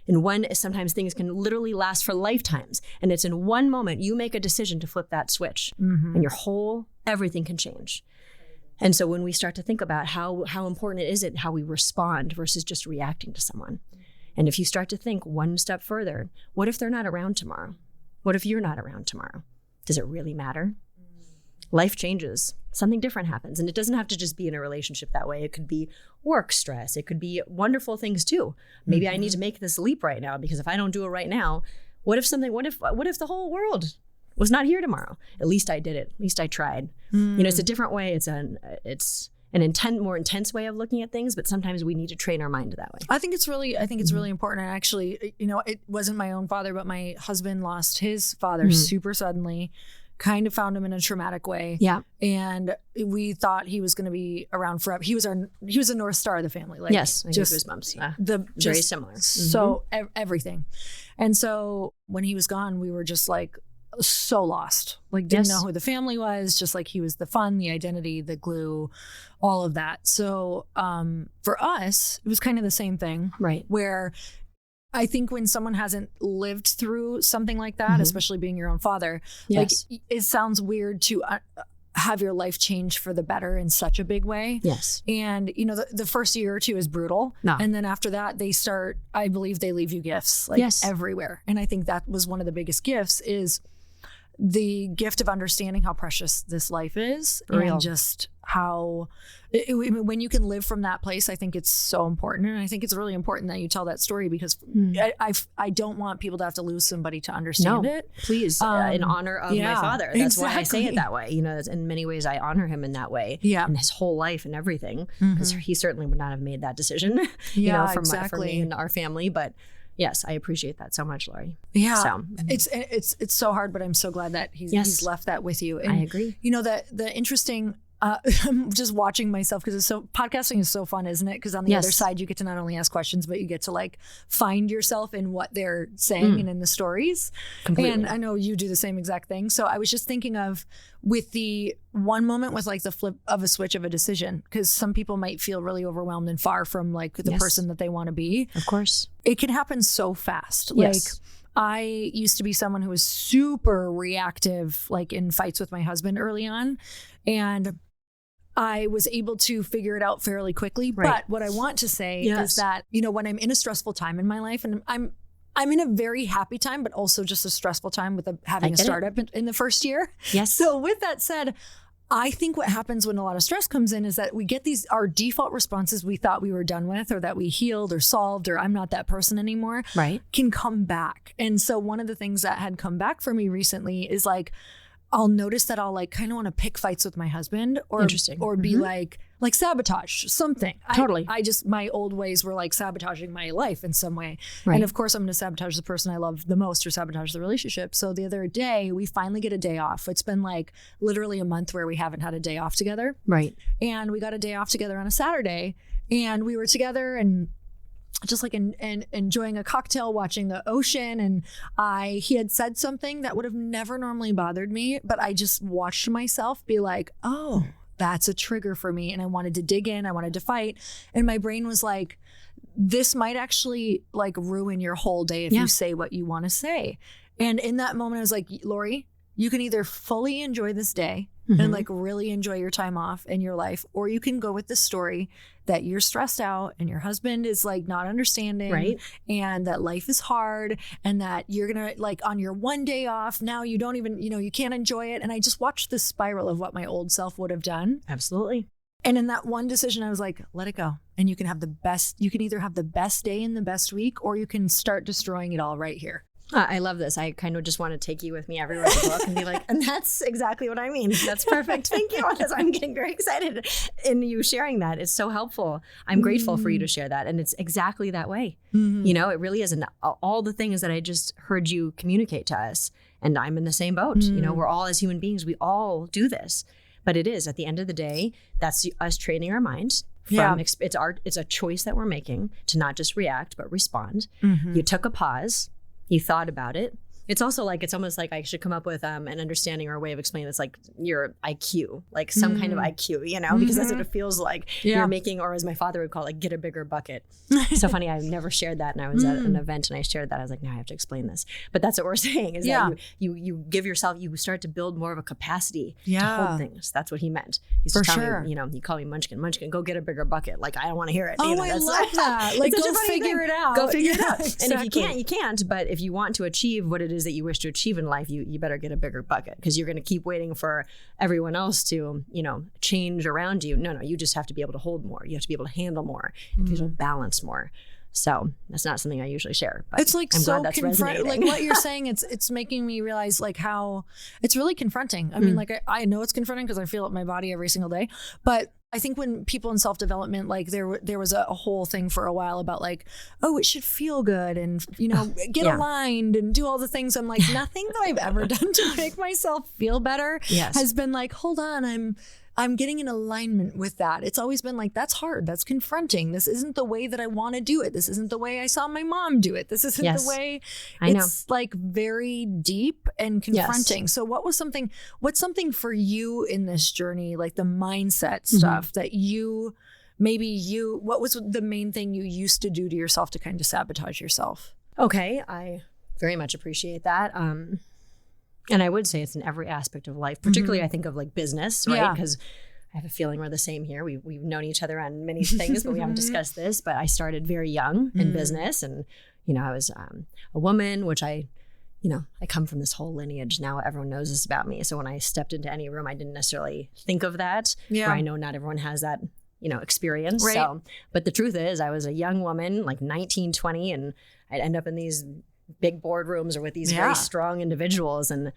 And sometimes things can literally last for lifetimes. And it's in one moment you make a decision to flip that switch and everything can change. And so when we start to think about how important is it how we respond versus just reacting to someone. And if you start to think one step further, what if they're not around tomorrow? What if you're not around tomorrow? Does it really matter? Life changes. Something different happens. And it doesn't have to just be in a relationship that way. It could be work stress. It could be wonderful things too. Maybe I need to make this leap right now because if I don't do it right now, what if the whole world was not here tomorrow? At least I did it. At least I tried. It's a different way. It's an more intense way of looking at things, but sometimes we need to train our mind that way. I think it's really important. And actually, it wasn't my own father, but my husband lost his father super suddenly, kind of found him in a traumatic way. Yeah. And we thought he was going to be around forever. He was a North Star of the family. Like, yes. I just goosebumps. Very similar. So everything. And so when he was gone, we were just like, so lost, like didn't know who the family was, just like he was the fun, the identity, the glue, all of that. So for us, it was kind of the same thing, right? Where I think when someone hasn't lived through something like that, especially being your own father, like it sounds weird to have your life change for the better in such a big way. Yes. And, the first year or two is brutal. No. And then after that, I believe they leave you gifts like everywhere. And I think that was one of the biggest gifts is the gift of understanding how precious this life is and just how when you can live from that place, I think it's so important. And I think it's really important that you tell that story because I don't want people to have to lose somebody to understand it. Please, in honor of my father. That's why I say it that way. In many ways, I honor him in that way. Yeah. And his whole life and everything, because he certainly would not have made that decision, for me and our family. But yes, I appreciate that so much, Lori. Yeah, so. It's so hard, but I'm so glad that he's left that with you. And, I agree. The interesting. I'm just watching myself because podcasting is so fun, isn't it? Because on the other side, you get to not only ask questions, but you get to like find yourself in what they're saying and in the stories. Completely. And I know you do the same exact thing. So I was just thinking of with the one moment with like the flip of a switch of a decision, because some people might feel really overwhelmed and far from like the person that they want to be. Of course. It can happen so fast. Yes. Like I used to be someone who was super reactive, like in fights with my husband early on. And I was able to figure it out fairly quickly. Right. But what I want to say is that, when I'm in a stressful time in my life, and I'm in a very happy time, but also just a stressful time with having a startup in the first year. Yes. So with that said, I think what happens when a lot of stress comes in is that we get our default responses we thought we were done with, or that we healed or solved, or I'm not that person anymore, right, can come back. And so one of the things that had come back for me recently is like, I'll notice that I'll like kind of want to pick fights with my husband, or be like sabotage something. Totally. I just, my old ways were like sabotaging my life in some way. Right. And of course I'm going to sabotage the person I love the most, or sabotage the relationship. So the other day we finally get a day off. It's been like literally a month where we haven't had a day off together. Right. And we got a day off together on a Saturday, and we were together and just like enjoying a cocktail, watching the ocean. And he had said something that would have never normally bothered me, but I just watched myself be like, oh, that's a trigger for me. And I wanted to dig in. I wanted to fight. And my brain was like, this might actually like ruin your whole day if you say what you want to say. And in that moment, I was like, Lori, you can either fully enjoy this day and like really enjoy your time off in your life, or you can go with the story that you're stressed out and your husband is like not understanding, right, and that life is hard, and that you're gonna like on your one day off now you don't even, you can't enjoy it. And I just watched the spiral of what my old self would have done. Absolutely. And in that one decision, I was like, let it go. And you can either have the best day and the best week, or you can start destroying it all right here. I love this. I kind of just want to take you with me everywhere in the book and be like, and that's exactly what I mean. That's perfect. Thank you. I'm getting very excited in you sharing that. It's so helpful. I'm grateful for you to share that. And it's exactly that way. It really is. And all the things that I just heard you communicate to us, and I'm in the same boat. We're all, as human beings, we all do this. But it is, at the end of the day, that's us training our minds. It's a choice that we're making to not just react, but respond. You took a pause. You thought about it. It's also like, it's almost like I should come up with an understanding or a way of explaining this, like your IQ, like some kind of IQ, because that's what it feels like. You're making, or as my father would call it, get a bigger bucket. So funny, I've never shared that. And I was at an event and I shared that. I was like, no, I have to explain this. But that's what we're saying is that you give yourself, you start to build more of a capacity to hold things. That's what he meant. He used to tell me, he called me Munchkin, go get a bigger bucket. Like, I don't want to hear it. Oh, I love that. Like, go figure it out. Go figure it out. Exactly. And if you can't, you can't. But if you want to achieve what it is that you wish to achieve in life, you better get a bigger bucket, because you're going to keep waiting for everyone else to, change around you. No, you just have to be able to hold more. You have to be able to handle more. You have to be able to balance more. So that's not something I usually share. But it's like, I'm so glad that's resonating. Like what you're saying, it's making me realize like how it's really confronting. I mean, like I know it's confronting because I feel it in my body every single day. But I think when people in self-development, like there was a whole thing for a while about like, oh, it should feel good and, get aligned and do all the things. I'm like, nothing that I've ever done to make myself feel better has been like, hold on, I'm getting in alignment with that. It's always been like, that's hard. That's confronting. This isn't the way that I want to do it. This isn't the way I saw my mom do it. This isn't the way. It's like very deep and confronting. So what's something for you in this journey, like the mindset stuff that what was the main thing you used to do to yourself to kind of sabotage yourself? Okay. I very much appreciate that. And I would say it's in every aspect of life, particularly I think of like business, right? Because I have a feeling we're the same here. We've known each other on many things, but we haven't discussed this. But I started very young in business, and I was a woman, which I come from this whole lineage. Now everyone knows this about me. So when I stepped into any room, I didn't necessarily think of that. Or I know not everyone has that experience. Right. So, but the truth is, I was a young woman, like 19, 20, and I'd end up in these big boardrooms or with these very strong individuals. And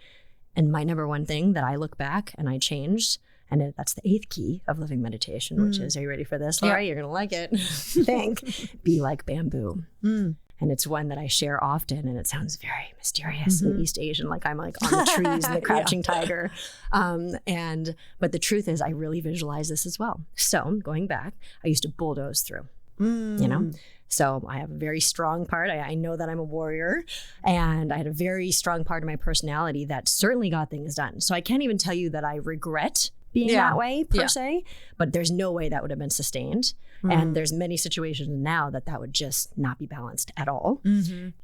my number one thing that I look back and I changed, and that's the 8th key of living meditation, which is, are you ready for this, Laura? You're going to like it. Be like bamboo. And it's one that I share often, and it sounds very mysterious and East Asian, like I'm like on the trees and the crouching tiger. But the truth is, I really visualize this as well. So going back, I used to bulldoze through, So I have a very strong part. I know that I'm a warrior, and I had a very strong part of my personality that certainly got things done. So I can't even tell you that I regret being that way per se, but there's no way that would have been sustained. And there's many situations now that would just not be balanced at all.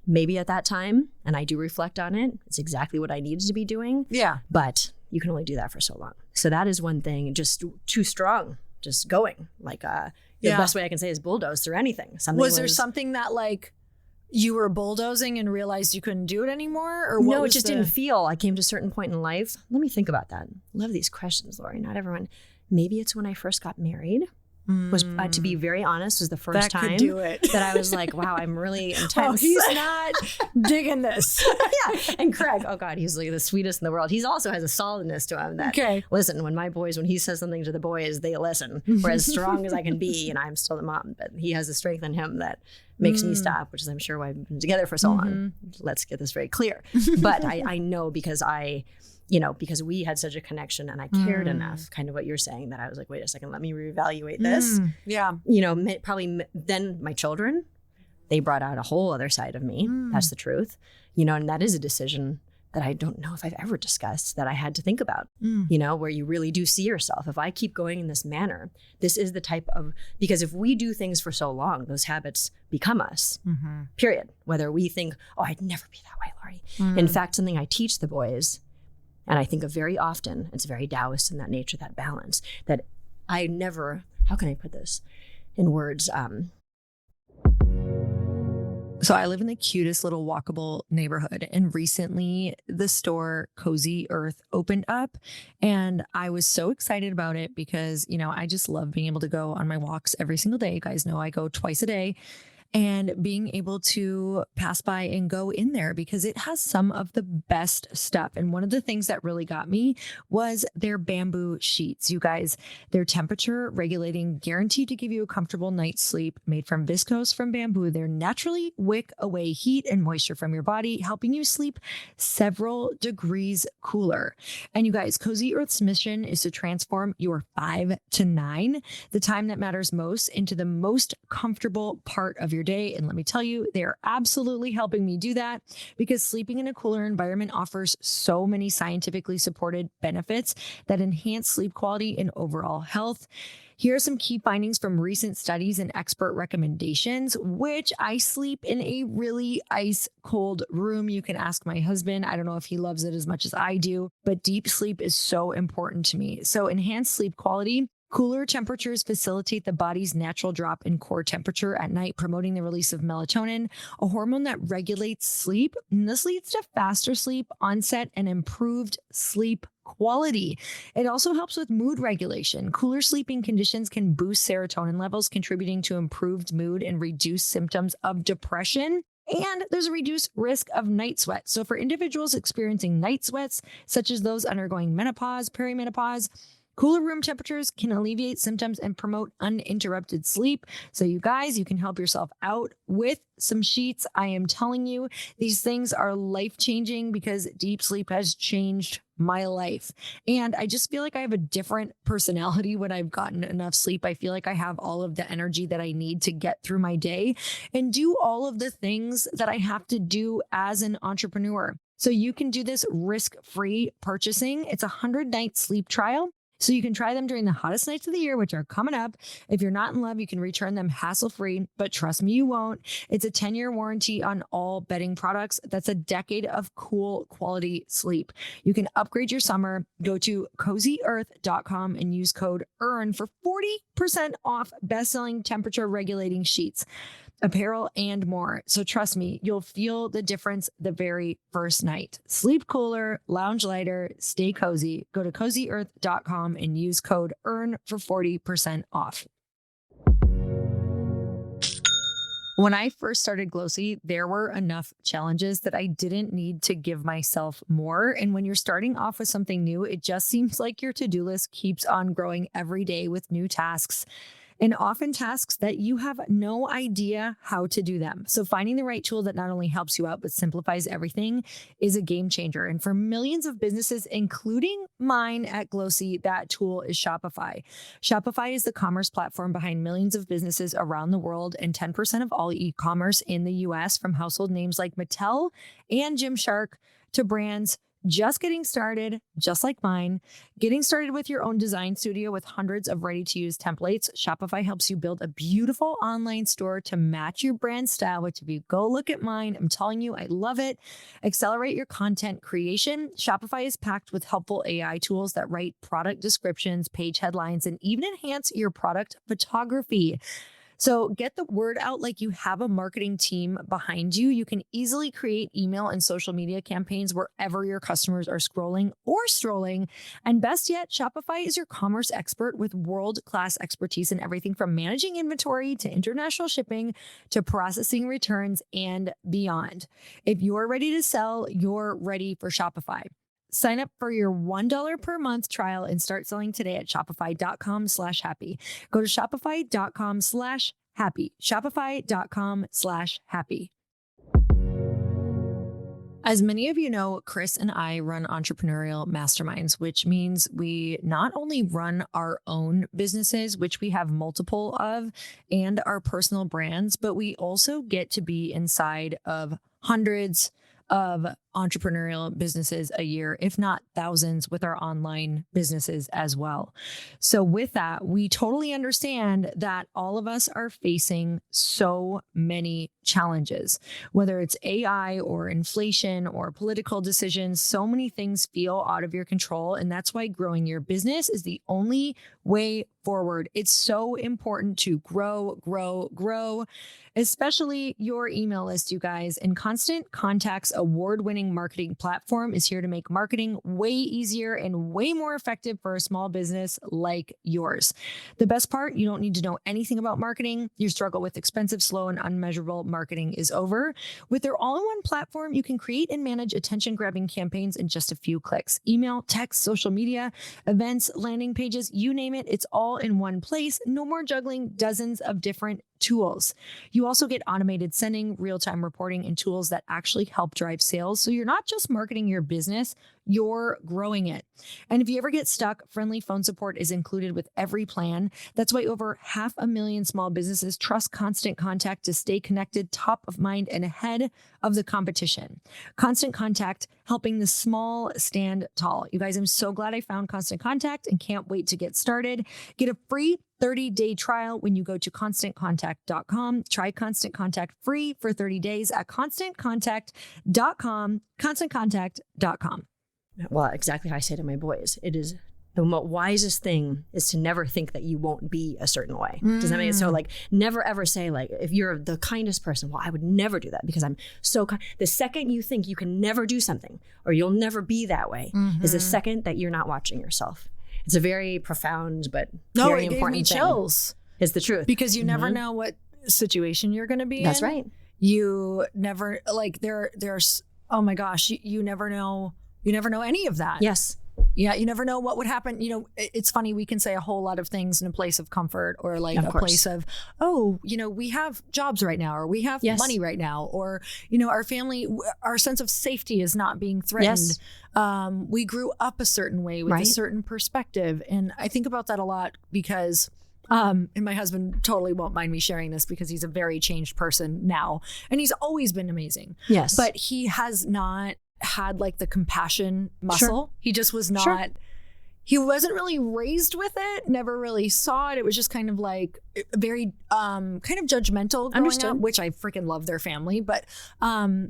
Maybe at that time, and I do reflect on it, it's exactly what I needed to be doing. But you can only do that for so long. So that is one thing, just too strong, just going. Like the best way I can say is bulldoze through anything. Was there something that like you were bulldozing and realized you couldn't do it anymore? Or what no, it just didn't feel. I came to a certain point in life. Let me think about that. Love these questions, Lori. Not everyone. Maybe it's when I first got married. Was to be very honest, was the first time that I was like, wow, I'm really intense. Oh, he's not digging this. Yeah. And Craig, oh God, he's like the sweetest in the world. He also has a solidness to him that, listen, when he says something to the boys, they listen. We're as strong as I can be, and I'm still the mom, but he has a strength in him that makes me stop, which is I'm sure why we've been together for so long. Let's get this very clear. But I know because because we had such a connection and I cared enough, kind of what you're saying, that I was like, wait a second, let me reevaluate this. Yeah. Probably then my children, they brought out a whole other side of me. That's the truth. And that is a decision that I don't know if I've ever discussed that I had to think about, where you really do see yourself. If I keep going in this manner, this is the type of, because if we do things for so long, those habits become us, period. Whether we think, oh, I'd never be that way, Lori. In fact, something I teach the boys, and I think of very often, it's very Taoist in that nature, that balance, that I never, how can I put this in words? So I live in the cutest little walkable neighborhood, and recently the store Cozy Earth opened up, and I was so excited about it because, I just love being able to go on my walks every single day. You guys know I go twice a day. And being able to pass by and go in there because it has some of the best stuff. And one of the things that really got me was their bamboo sheets. You guys, they're temperature regulating, guaranteed to give you a comfortable night's sleep, made from viscose from bamboo. They're naturally wick away heat and moisture from your body, helping you sleep several degrees cooler. And you guys, Cozy Earth's mission is to transform your 5 to 9, the time that matters most, into the most comfortable part of your day. And let me tell you, they are absolutely helping me do that because sleeping in a cooler environment offers so many scientifically supported benefits that enhance sleep quality and overall health. Here are some key findings from recent studies and expert recommendations, which I sleep in a really ice cold room. You can ask my husband. I don't know if he loves it as much as I do, but deep sleep is so important to me. So enhanced sleep quality. Cooler temperatures facilitate the body's natural drop in core temperature at night, promoting the release of melatonin, a hormone that regulates sleep. And this leads to faster sleep onset and improved sleep quality. It also helps with mood regulation. Cooler sleeping conditions can boost serotonin levels, contributing to improved mood and reduced symptoms of depression. And there's a reduced risk of night sweats. So for individuals experiencing night sweats, such as those undergoing menopause, perimenopause, cooler room temperatures can alleviate symptoms and promote uninterrupted sleep. So you guys, you can help yourself out with some sheets. I am telling you, these things are life-changing because deep sleep has changed my life. And I just feel like I have a different personality when I've gotten enough sleep. I feel like I have all of the energy that I need to get through my day and do all of the things that I have to do as an entrepreneur. So you can do this risk-free purchasing. It's a 100-night sleep trial. So you can try them during the hottest nights of the year, which are coming up. If you're not in love, you can return them hassle-free, but trust me, you won't. It's a 10-year warranty on all bedding products. That's a decade of cool quality sleep. You can upgrade your summer. Go to cozyearth.com and use code EARN for 40% off best-selling temperature regulating sheets, apparel, and more. So trust me, you'll feel the difference the very first night. Sleep cooler, lounge lighter, stay cozy. Go to cozyearth.com and use code EARN for 40% off. When I first started Glossy, there were enough challenges that I didn't need to give myself more. And when you're starting off with something new, it just seems like your to-do list keeps on growing every day with new tasks, and often tasks that you have no idea how to do them. So finding the right tool that not only helps you out, but simplifies everything is a game changer. And for millions of businesses, including mine at Glossy, that tool is Shopify. Shopify is the commerce platform behind millions of businesses around the world and 10% of all e-commerce in the US, from household names like Mattel and Gymshark to brands just getting started, just like mine, getting started with your own design studio with hundreds of ready-to-use templates, Shopify helps you build a beautiful online store to match your brand style, which if you go look at mine, I'm telling you, I love it. Accelerate your content creation. Shopify is packed with helpful AI tools that write product descriptions, page headlines, and even enhance your product photography. So get the word out like you have a marketing team behind you. You can easily create email and social media campaigns wherever your customers are scrolling or strolling. And best yet, Shopify is your commerce expert with world-class expertise in everything from managing inventory to international shipping to processing returns and beyond. If you're ready to sell, you're ready for Shopify. Sign up for your $1 per month trial and start selling today at shopify.com/happy. Go to shopify.com/happy. Shopify.com/happy. As many of you know, Chris and I run entrepreneurial masterminds, which means we not only run our own businesses, which we have multiple of, and our personal brands, but we also get to be inside of hundreds of entrepreneurial businesses a year, if not thousands, with our online businesses as well. So with that, we totally understand that all of us are facing so many challenges, whether it's AI or inflation or political decisions. So many things feel out of your control. And that's why growing your business is the only way forward. It's so important to grow, especially your email list, you guys. And Constant Contact's award-winning marketing platform is here to make marketing way easier and way more effective for a small business like yours. The best part, you don't need to know anything about marketing. Your struggle with expensive, slow, and unmeasurable marketing is over. With their all-in-one platform, you can create and manage attention-grabbing campaigns in just a few clicks. Email, text, social media, events, landing pages, you name it, it's all in one place. No more juggling dozens of different tools. You also get automated sending, real-time reporting, and tools that actually help drive sales. So you're not just marketing your business, you're growing it. And if you ever get stuck, friendly phone support is included with every plan. That's why over 500,000 small businesses trust Constant Contact to stay connected, top of mind, and ahead of the competition. Constant Contact, helping the small stand tall. You guys, I'm so glad I found Constant Contact and can't wait to get started. Get a free 30-day trial when you go to constantcontact.com. Try Constant Contact free for 30 days at constantcontact.com, constantcontact.com. Well, exactly how I say to my boys, it is the wisest thing is to never think that you won't be a certain way. Does that make it? So like never ever say like, if you're the kindest person, well, I would never do that because I'm so kind. The second you think you can never do something or you'll never be that way is the second that you're not watching yourself. It's a very profound but very important thing. Chills. It's the truth. Because you never know what situation you're going to be in. That's right. You never, like there's, oh my gosh, you never know. You never know any of that. Yes. Yeah, you never know what would happen. You know, it's funny, we can say a whole lot of things in a place of comfort or like a place of, oh, you know, we have jobs right now or we have money right now or, you know, our family, our sense of safety is not being threatened. We grew up a certain way with a certain perspective. And I think about that a lot because and my husband totally won't mind me sharing this because he's a very changed person now and he's always been amazing. Yes. But he has not had like the compassion muscle. He just was not, he wasn't really raised with it, never really saw it. It was just kind of like very kind of judgmental growing up, which I freaking love their family. But my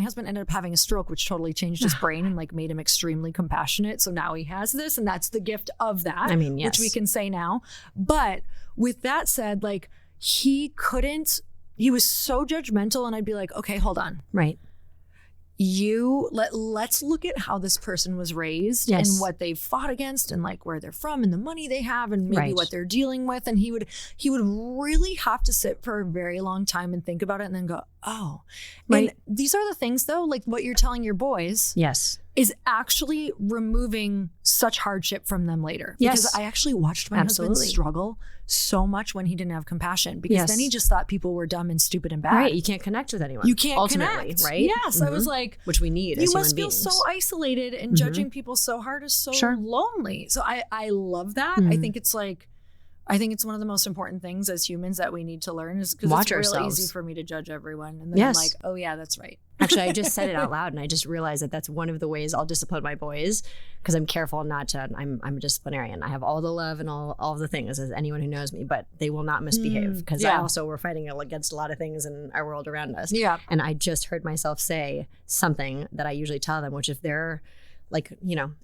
husband ended up having a stroke, which totally changed his brain and like made him extremely compassionate. So now he has this and that's the gift of that, which we can say now. But with that said, like he was so judgmental and I'd be like, okay, hold on. Right. Let's look at how this person was raised and what they've fought against and like where they're from and the money they have and maybe what they're dealing with. And he would really have to sit for a very long time and think about it and then go, oh, and these are the things though, like what you're telling your boys. Yes. Is actually removing such hardship from them later. Because I actually watched my husband struggle so much when he didn't have compassion because then he just thought people were dumb and stupid and bad. Right. You can't connect with anyone. You can't ultimately, connect. Right? Yes. I was like, which we need as you human must feel beings. so isolated and judging people so hard is so lonely. So I love that. I think it's like, I think it's one of the most important things as humans that we need to learn, is because it's real easy for me to judge everyone. And then I'm like, oh yeah, that's right. Actually, I just said it out loud, and I just realized that that's one of the ways I'll discipline my boys, because I'm careful not to. I'm a disciplinarian. I have all the love and all the things, as anyone who knows me, but they will not misbehave, because we're fighting against a lot of things in our world around us. Yeah. And I just heard myself say something that I usually tell them, which if they're like,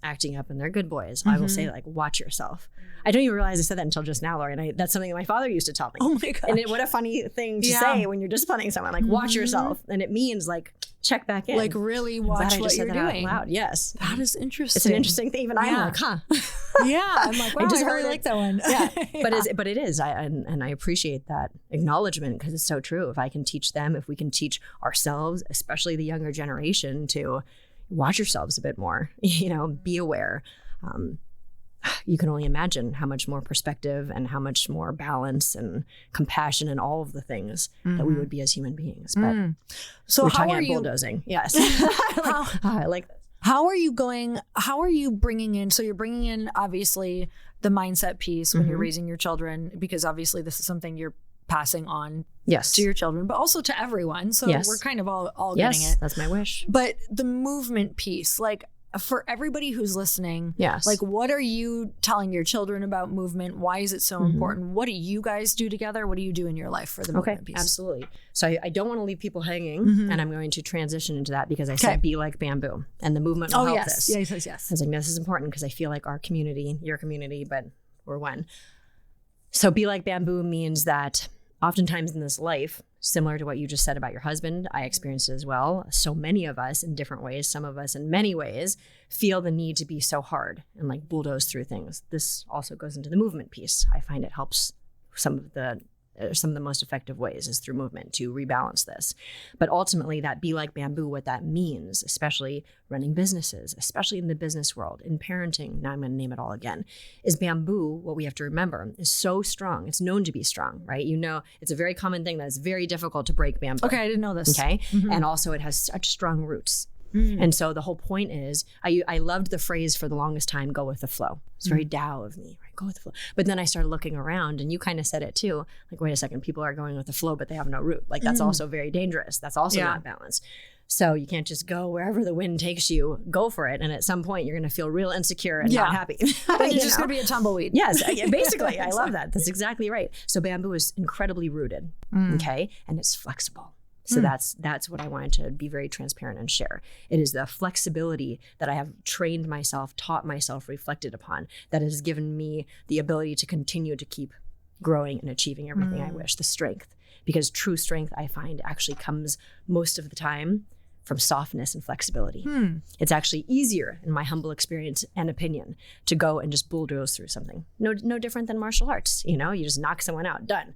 acting up and they're good boys, I will say, like, watch yourself. I don't even realize I said that until just now, Lori. And that's something that my father used to tell me. Oh my God. And what a funny thing to say when you're disciplining someone, like, watch yourself. And it means, like, check back in. Like, really watch what you're doing. Out loud. Yes. That is interesting. It's an interesting thing. Even I'm like, huh. Yeah. I'm like, wow, I really like that one. Yeah. But it is. And I appreciate that acknowledgement, because it's so true. If I can teach them, if we can teach ourselves, especially the younger generation, to watch yourselves a bit more, be aware. You can only imagine how much more perspective and how much more balance and compassion and all of the things that we would be as human beings. But so we're how talking are about you bulldozing? Yes. I like this. How are you bringing in, so you're bringing in obviously the mindset piece when you're raising your children, because obviously this is something you're passing on to your children, but also to everyone. So we're kind of all getting it. That's my wish. But the movement piece, like, for everybody who's listening, like, what are you telling your children about movement? Why is it so important? What do you guys do together? What do you do in your life for the movement piece? Absolutely. So I don't want to leave people hanging, and I'm going to transition into that, because I said be like bamboo, and the movement will help this. Yes. I was like, this is important, because I feel like our community, your community, but we're one. So be like bamboo means that oftentimes in this life, similar to what you just said about your husband, I experienced it as well. So many of us in different ways, some of us in many ways, feel the need to be so hard and like bulldoze through things. This also goes into the movement piece. I find it helps some of the most effective ways is through movement to rebalance this. But ultimately, that be like bamboo, what that means, especially running businesses, especially in the business world, in parenting, now I'm going to name it all again, is bamboo, what we have to remember, is so strong. It's known to be strong, right? It's a very common thing that is very difficult to break bamboo. Okay, I didn't know this. Okay, and also it has such strong roots. And so the whole point is, I loved the phrase for the longest time, go with the flow. It's very Tao of me, right? Go with the flow. But then I started looking around, and you kind of said it too, like, wait a second, people are going with the flow, but they have no root. Like, that's also very dangerous. That's also not balanced. So you can't just go wherever the wind takes you, go for it. And at some point, you're going to feel real insecure and not happy. Then you're just going to be a tumbleweed. Yes, basically. I love that. That's exactly right. So bamboo is incredibly rooted, okay? And it's flexible. So that's what I wanted to be very transparent and share. It is the flexibility that I have trained myself, taught myself, reflected upon, that has given me the ability to continue to keep growing and achieving everything I wish, the strength. Because true strength, I find, actually comes most of the time from softness and flexibility. It's actually easier, in my humble experience and opinion, to go and just bulldoze through something. No different than martial arts. You just knock someone out, done.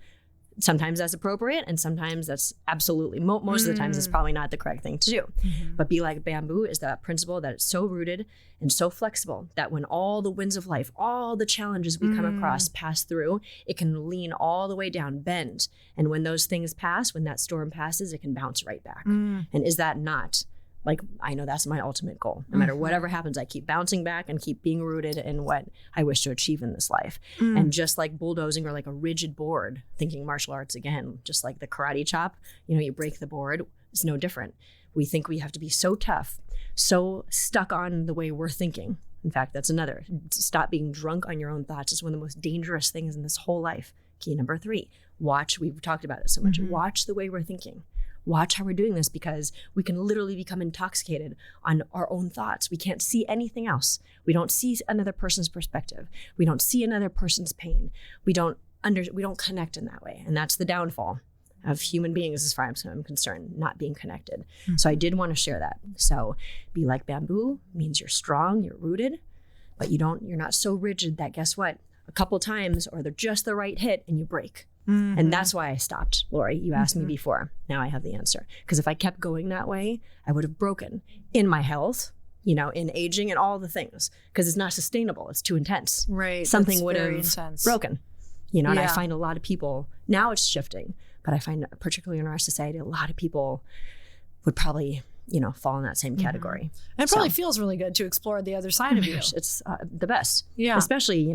Sometimes that's appropriate, and sometimes that's absolutely, most of the times it's probably not the correct thing to do. But be like bamboo is that principle that it's so rooted and so flexible that when all the winds of life, all the challenges we come across pass through, it can lean all the way down, bend. And when those things pass, when that storm passes, it can bounce right back. And is that not, like, I know that's my ultimate goal. No matter whatever happens, I keep bouncing back and keep being rooted in what I wish to achieve in this life. And just like bulldozing or like a rigid board, thinking martial arts again, just like the karate chop, you break the board, it's no different. We think we have to be so tough, so stuck on the way we're thinking. In fact, that's another. Stop being drunk on your own thoughts. It's one of the most dangerous things in this whole life. Key number 3, watch. We've talked about it so much. Watch the way we're thinking. Watch how we're doing this, because we can literally become intoxicated on our own thoughts. We can't see anything else. We don't see another person's perspective. We don't see another person's pain. We don't connect in that way. And that's the downfall of human beings as far as I'm concerned, not being connected. So I did want to share that. So be like bamboo means you're strong, you're rooted, but you're not so rigid that, guess what? A couple times, or they're just the right hit and you break. And that's why I stopped, Lori. You asked me before. Now I have the answer. Because if I kept going that way, I would have broken in my health, in aging and all the things. Because it's not sustainable. It's too intense. Right. Something would have broken. And I find a lot of people, now it's shifting, but I find particularly in our society, a lot of people would probably, fall in that same category. And it probably feels really good to explore the other side of you. It's the best. Yeah. Especially,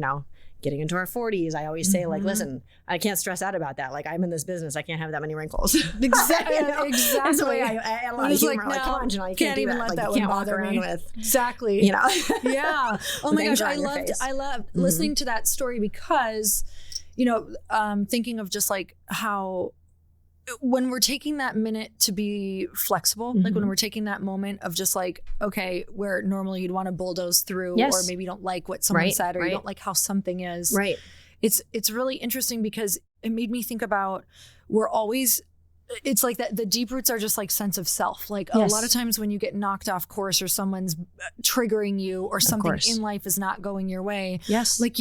getting into our 40s, I always say like, listen, I can't stress out about that. Like I'm in this business, I can't have that many wrinkles. Exactly. That's the way I add a lot of humor. Like, come on, Janelle, you can't even let that one bother me. Exactly. You know? Yeah. Oh my gosh. I loved listening to that story because, you know, thinking of just like how when we're taking that minute to be flexible, like when we're taking that moment of just like, okay, where normally you'd want to bulldoze through, or maybe you don't like what someone said, or you don't like how something is. Right. It's really interesting because it made me think about it's like that the deep roots are just like sense of self. Like a lot of times when you get knocked off course or someone's triggering you or something in life is not going your way. Yes. Like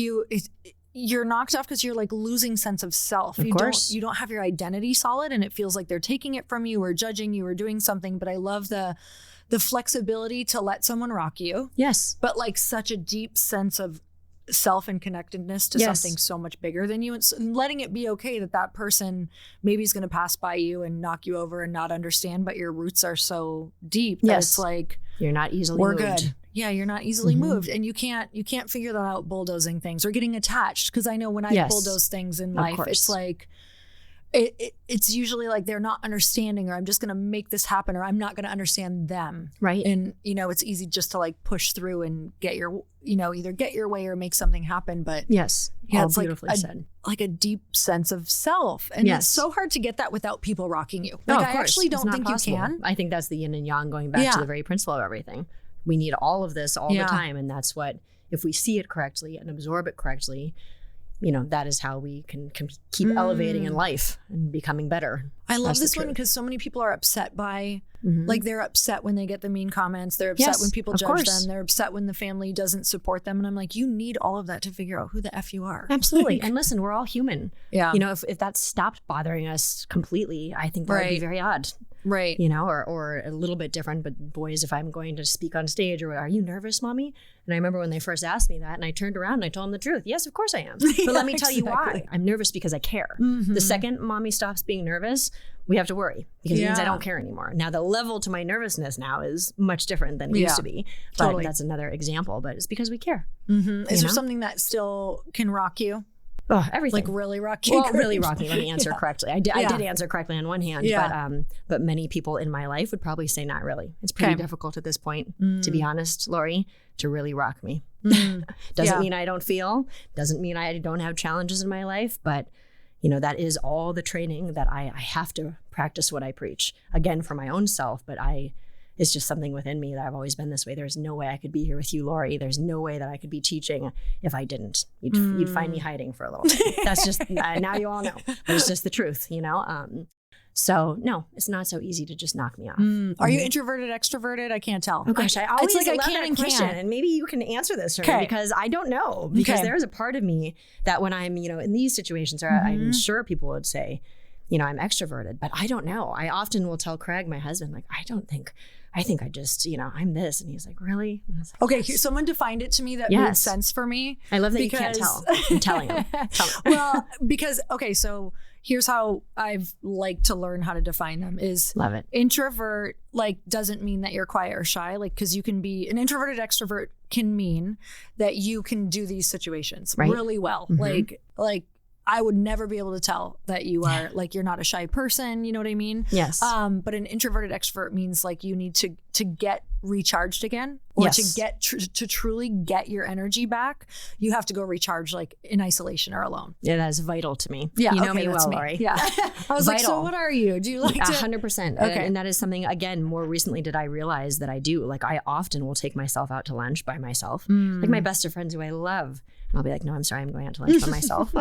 you're knocked off because you're like losing sense of self. You don't have your identity solid and it feels like they're taking it from you or judging you or doing something. But I love the flexibility to let someone rock you. Yes. But like such a deep sense of self and connectedness to something so much bigger than you, and letting it be okay that person maybe is going to pass by you and knock you over and not understand, but your roots are so deep that it's like you're not easily moved. Good. Yeah, you're not easily moved, and you can't figure that out bulldozing things or getting attached. Because I know when I bulldoze things in life, it's like it's usually like they're not understanding, or I'm just going to make this happen, or I'm not going to understand them. Right. And you know, it's easy just to like push through and get your, you know, either get your way or make something happen. But yes, it's beautifully said. Like a deep sense of self, and it's so hard to get that without people rocking you. Like I actually don't think you can. I think that's the yin and yang, going back to the very principle of everything. We need all of this all the time. And that's what, if we see it correctly and absorb it correctly, you know, that is how we can keep elevating in life and becoming better. I love this one because so many people are upset by, like they're upset when they get the mean comments. They're upset when people judge them. They're upset when the family doesn't support them. And I'm like, you need all of that to figure out who the F you are. Absolutely. And listen, we're all human. Yeah. You know, if that stopped bothering us completely, I think that would be very odd. Right. You know, or a little bit different. But boys, if I'm going to speak on stage, or are you nervous, mommy? And I remember when they first asked me that, and I turned around and I told them the truth. Yes, of course I am. But let me tell you why. I'm nervous because I care. The second mommy stops being nervous, we have to worry, because it means I don't care anymore. Now, the level to my nervousness now is much different than it used to be. But that's another example. But it's because we care. Is there something that still can rock you? Oh, everything. Like really rock you? Well, really rock me. Let me answer correctly. I did answer correctly on one hand, but many people in my life would probably say not really. It's pretty difficult at this point, to be honest, Lori, to really rock me. Doesn't mean I don't feel, doesn't mean I don't have challenges in my life, but you know, that is all the training that I have to practice what I preach. Again, for my own self, but it's just something within me that I've always been this way. There's no way I could be here with you, Lori. There's no way that I could be teaching if I didn't. You'd find me hiding for a little bit. That's just, now you all know. But it's just the truth, you know? So no, it's not so easy to just knock me off. Are you introverted, extroverted? I can't tell. Oh gosh, I always it's like love I can that and question. can't. And maybe you can answer this for me, because I don't know. Because there is a part of me that when I'm, you know, in these situations, or I'm sure people would say, you know, I'm extroverted, but I don't know. I often will tell Craig, my husband, like, I think I just, you know, I'm this. And he's like, really? Like, okay, someone defined it to me that made sense for me. I love that you can't tell. I'm telling him. Well, because, okay, so here's how I've liked to learn how to define them is love it. Introvert, like, doesn't mean that you're quiet or shy. Like, because you can be an introverted extrovert can mean that you can do these situations really well. Like I would never be able to tell that you are like, you're not a shy person. You know what I mean? Yes. But an introverted extrovert means like you need to get recharged again, or to get to truly get your energy back. You have to go recharge like in isolation or alone. Yeah, that is vital to me. Yeah, you know me well, Lori. Yeah. I was like, so what are you? Do you like to? 100%. Okay. And that is something, again, more recently did I realize that I do. Like, I often will take myself out to lunch by myself. Like my best of friends who I love. And I'll be like, no, I'm sorry, I'm going out to lunch by myself.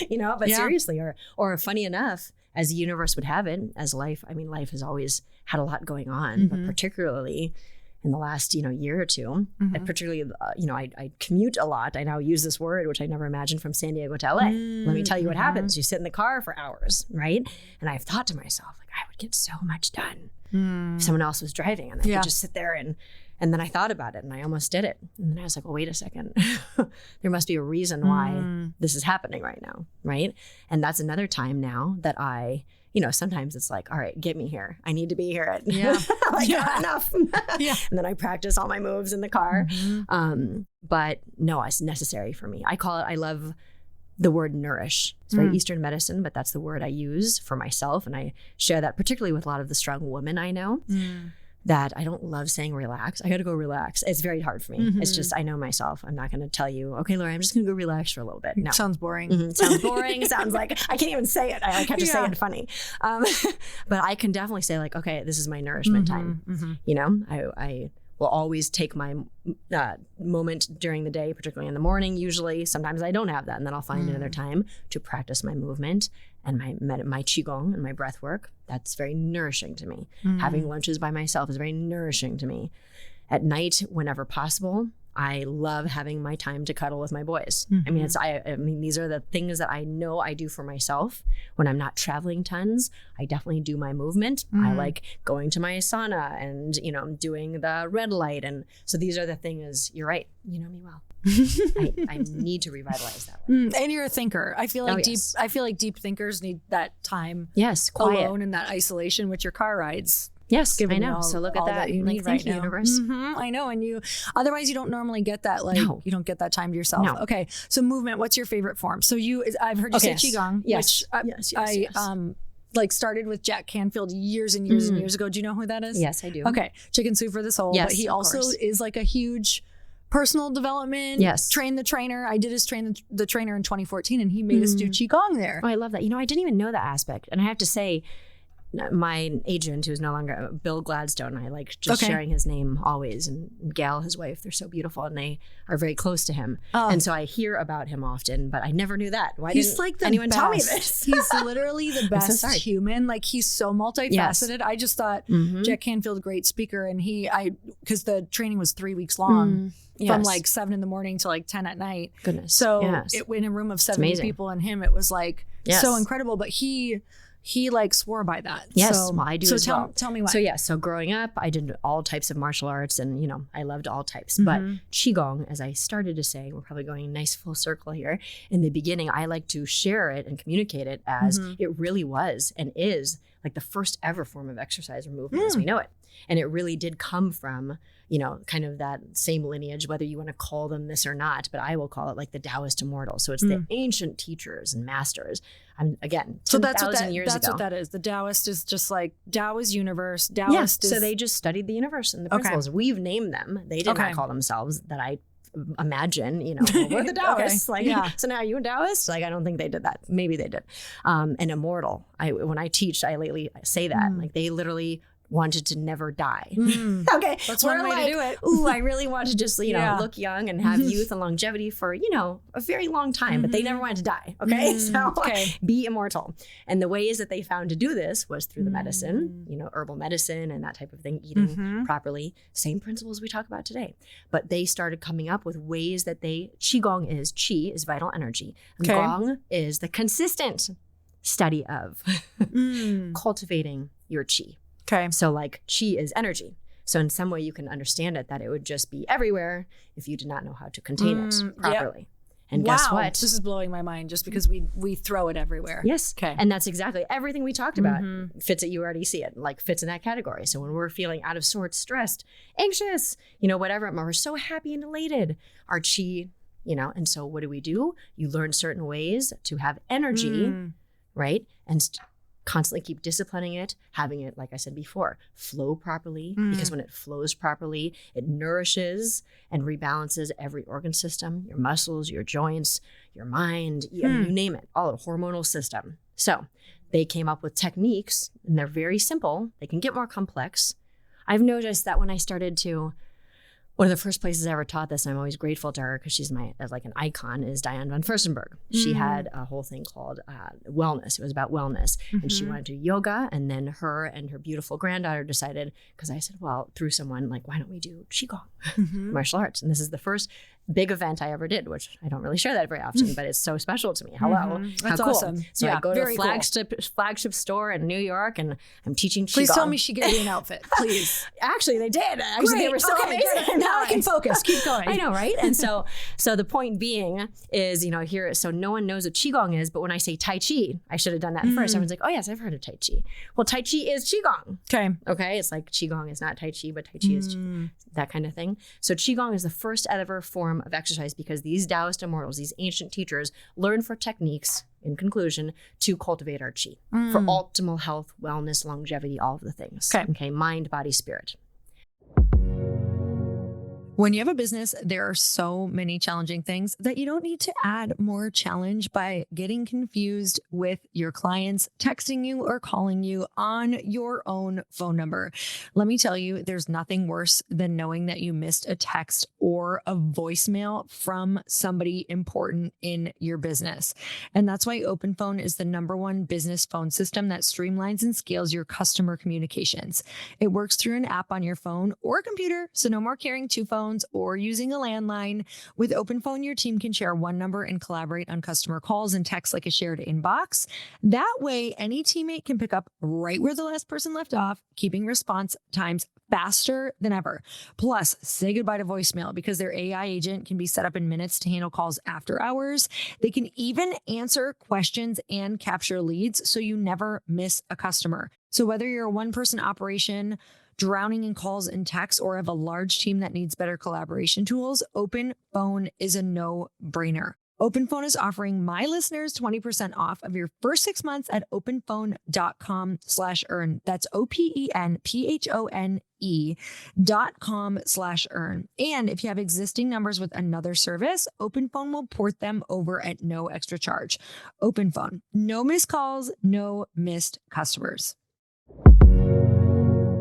You know, but seriously, or funny enough, as the universe would have it, as life has always had a lot going on, but particularly in the last, you know, year or two, I particularly, you know, I commute a lot. I now use this word, which I never imagined, from San Diego to LA. Let me tell you what happens. You sit in the car for hours, right? And I've thought to myself, like, I would get so much done if someone else was driving, and I could just sit there and then I thought about it and I almost did it. And then I was like, well, wait a second. There must be a reason why this is happening right now, right? And that's another time now that I, sometimes it's like, all right, get me here. I need to be here at enough. And then I practice all my moves in the car. But no, it's necessary for me. I love the word nourish. It's very Eastern medicine, but that's the word I use for myself. And I share that particularly with a lot of the strong women I know. That I don't love saying relax. I got to go relax. It's very hard for me. It's just, I know myself. I'm not going to tell you, okay, Laura, I'm just going to go relax for a little bit. No. Sounds boring. Sounds boring. Sounds like I can't even say it. I have to say it funny. But I can definitely say like, okay, this is my nourishment time. I will always take my moment during the day, particularly in the morning, usually. Sometimes I don't have that. And then I'll find another time to practice my movement and my Qigong and my breath work. That's very nourishing to me. Having lunches by myself is very nourishing to me. At night, whenever possible, I love having my time to cuddle with my boys. I mean, these are the things that I know I do for myself. When I'm not traveling tons, I definitely do my movement. I like going to my sauna and, doing the red light. And so these are the things, you're right. You know me well. I need to revitalize that one. And you're a thinker. I feel like deep thinkers need that time quiet. alone and that isolation with your car rides. Yes, I know. So look at that. You need thank you, now. universe. I know. And otherwise you don't normally get that. You don't get that time to yourself. No. Okay. So movement, what's your favorite form? So I've heard you say Qigong, which I started with Jack Canfield years and years and years ago. Do you know who that is? Yes, I do. Okay. Chicken Soup for the Soul. Yes, but he also is like a huge personal development. Yes. Train the trainer. I did his train the trainer in 2014 and he made us do Qigong there. Oh, I love that. I didn't even know that aspect. And I have to say, my agent, who's no longer Bill Gladstone, I like just sharing his name always, and Gail, his wife, they're so beautiful and they are very close to him. And so I hear about him often, but I never knew that. Why didn't anyone tell me this? He's literally the best human. Like he's so multifaceted. I just thought Jack Canfield, great speaker, and because the training was 3 weeks long. From like 7 a.m. to like 10 p.m. Goodness. So in a room of 70 people and him, it was like so incredible. But he like swore by that. Yes, so, well, I do as well. well. Tell me why. So growing up, I did all types of martial arts and, I loved all types. But Qigong, as I started to say, we're probably going a nice full circle here. In the beginning, I like to share it and communicate it as it really was and is like the first ever form of exercise or movement as we know it. And it really did come from, kind of that same lineage, whether you want to call them this or not, but I will call it like the Taoist immortals. So it's the ancient teachers and masters. Again, 10,000 years ago. That's what that is. The Taoist is just like, Tao is universe. Taoist is... So they just studied the universe and the principles. We've named them. They did not call themselves that. I imagine, we're the Taoists. So now are you a Taoist? Like, I don't think they did that. Maybe they did. An immortal. When I teach, I lately say that. Like, they literally wanted to never die. Okay. That's one way to do it. Ooh, I really want to just, look young and have youth and longevity for, a very long time, but they never wanted to die. Okay. So be immortal. And the ways that they found to do this was through the medicine, herbal medicine and that type of thing, eating properly, same principles we talk about today. But they started coming up with ways that Qigong is, Qi is vital energy. And Gong is the consistent study of cultivating your Qi. Okay. So like Qi is energy. So in some way you can understand it that it would just be everywhere if you did not know how to contain it properly. Yep. And guess what? This is blowing my mind just because we throw it everywhere. Yes. Okay. And that's exactly everything we talked about fits it. You already see it, like fits in that category. So when we're feeling out of sorts, stressed, anxious, whatever, we're so happy and elated, our Qi, and so what do? You learn certain ways to have energy, right? And constantly keep disciplining it, having it, like I said before, flow properly, because when it flows properly, it nourishes and rebalances every organ system, your muscles, your joints, your mind, you name it, all the hormonal system. So they came up with techniques and they're very simple. They can get more complex. I've noticed that when I started to, one of the first places I ever taught this, and I'm always grateful to her because she's like an icon, is Diane von Furstenberg. She had a whole thing called wellness. It was about wellness. And she wanted to do yoga. And then her and her beautiful granddaughter decided, because I said, well, through someone, like, why don't we do Qigong, martial arts? And this is the first big event I ever did, which I don't really share that very often, but it's so special to me. Hello. That's how cool. awesome. So I go to a cool. flagship store in New York, and I'm teaching Qigong. Please tell me she gave you an outfit, please. Actually, they did. Actually, they were so amazing. Now I can focus. Keep going. I know, right? And so the point being is, here, so no one knows what Qigong is, but when I say Tai Chi, I should have done that first. Everyone's like, oh yes, I've heard of Tai Chi. Well, Tai Chi is Qigong. Okay. It's like Qigong is not Tai Chi, but Tai Chi is that kind of thing. So Qigong is the first ever form of exercise because these Taoist immortals, these ancient teachers, learned for techniques, in conclusion, to cultivate our Qi for optimal health, wellness, longevity, all of the things. Okay. Mind, body, spirit. When you have a business, there are so many challenging things that you don't need to add more challenge by getting confused with your clients texting you or calling you on your own phone number. Let me tell you, there's nothing worse than knowing that you missed a text or a voicemail from somebody important in your business. And that's why OpenPhone is the #1 business phone system that streamlines and scales your customer communications. It works through an app on your phone or computer, so no more carrying 2 phones or using a landline. With OpenPhone, your team can share one number and collaborate on customer calls and texts like a shared inbox. That way, any teammate can pick up right where the last person left off, keeping response times faster than ever. Plus, say goodbye to voicemail because their AI agent can be set up in minutes to handle calls after hours. They can even answer questions and capture leads so you never miss a customer. So whether you're a one-person operation, drowning in calls and texts, or have a large team that needs better collaboration tools, OpenPhone is a no-brainer. OpenPhone is offering my listeners 20% off of your first 6 months at openphone.com/earn. That's OPENPHONE.com/earn. And if you have existing numbers with another service, OpenPhone will port them over at no extra charge. OpenPhone, no missed calls, no missed customers.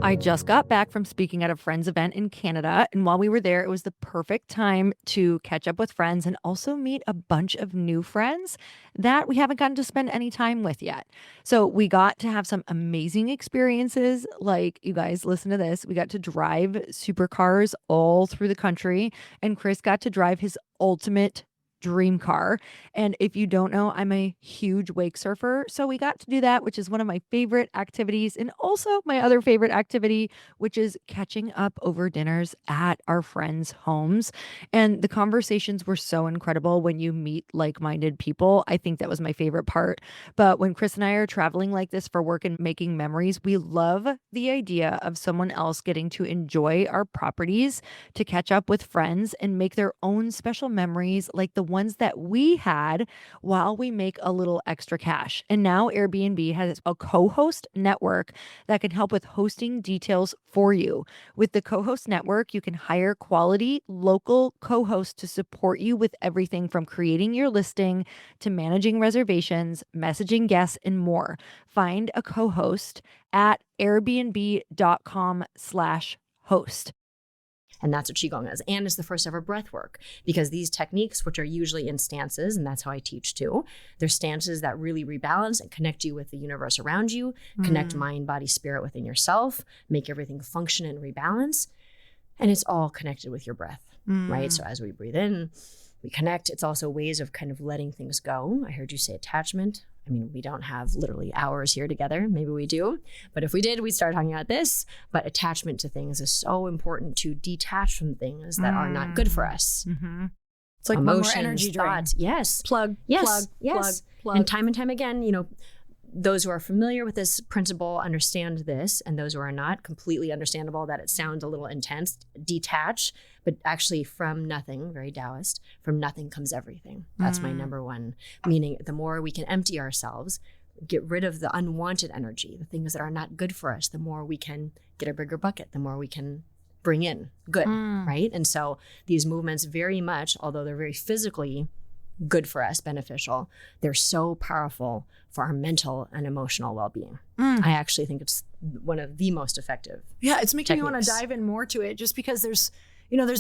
I just got back from speaking at a friend's event in Canada, and while we were there, it was the perfect time to catch up with friends and also meet a bunch of new friends that we haven't gotten to spend any time with yet. So we got to have some amazing experiences. Like, you guys, listen to this. We got to drive supercars all through the country, and Chris got to drive his ultimate dream car. And if you don't know, I'm a huge wake surfer. So we got to do that, which is one of my favorite activities. And also my other favorite activity, which is catching up over dinners at our friends' homes. And the conversations were so incredible when you meet like-minded people. I think that was my favorite part. But when Chris and I are traveling like this for work and making memories, we love the idea of someone else getting to enjoy our properties, to catch up with friends and make their own special memories like the ones that we had while we make a little extra cash. And now Airbnb has a co-host network that can help with hosting details for you. With the co-host network, you can hire quality local co-hosts to support you with everything from creating your listing to managing reservations, messaging guests, and more. Find a co-host at airbnb.com/host. And that's what Qigong is. And it's the first ever breath work, because these techniques, which are usually in stances, and that's how I teach too, they're stances that really rebalance and connect you with the universe around you, connect mind, body, spirit within yourself, make everything function and rebalance. And it's all connected with your breath, right? So as we breathe in, we connect. It's also ways of kind of letting things go. I heard you say attachment. I mean, we don't have literally hours here together. Maybe we do. But if we did, we'd start talking about this. But attachment to things is so important, to detach from things that are not good for us. It's like emotions, one more energy drain. thoughts. Yes. Plug, yes. plug. And time again, those who are familiar with this principle understand this, and those who are not, completely understandable that it sounds a little intense. Detach, but actually from nothing, very Taoist, from nothing comes everything. That's my #1, meaning the more we can empty ourselves, get rid of the unwanted energy, the things that are not good for us, the more we can get a bigger bucket, the more we can bring in good, right? And so these movements very much, although they're very physically good for us, beneficial, they're so powerful for our mental and emotional well-being. I actually think it's one of the most effective. Yeah, it's making me want to techniques. dive in more to it, just because there's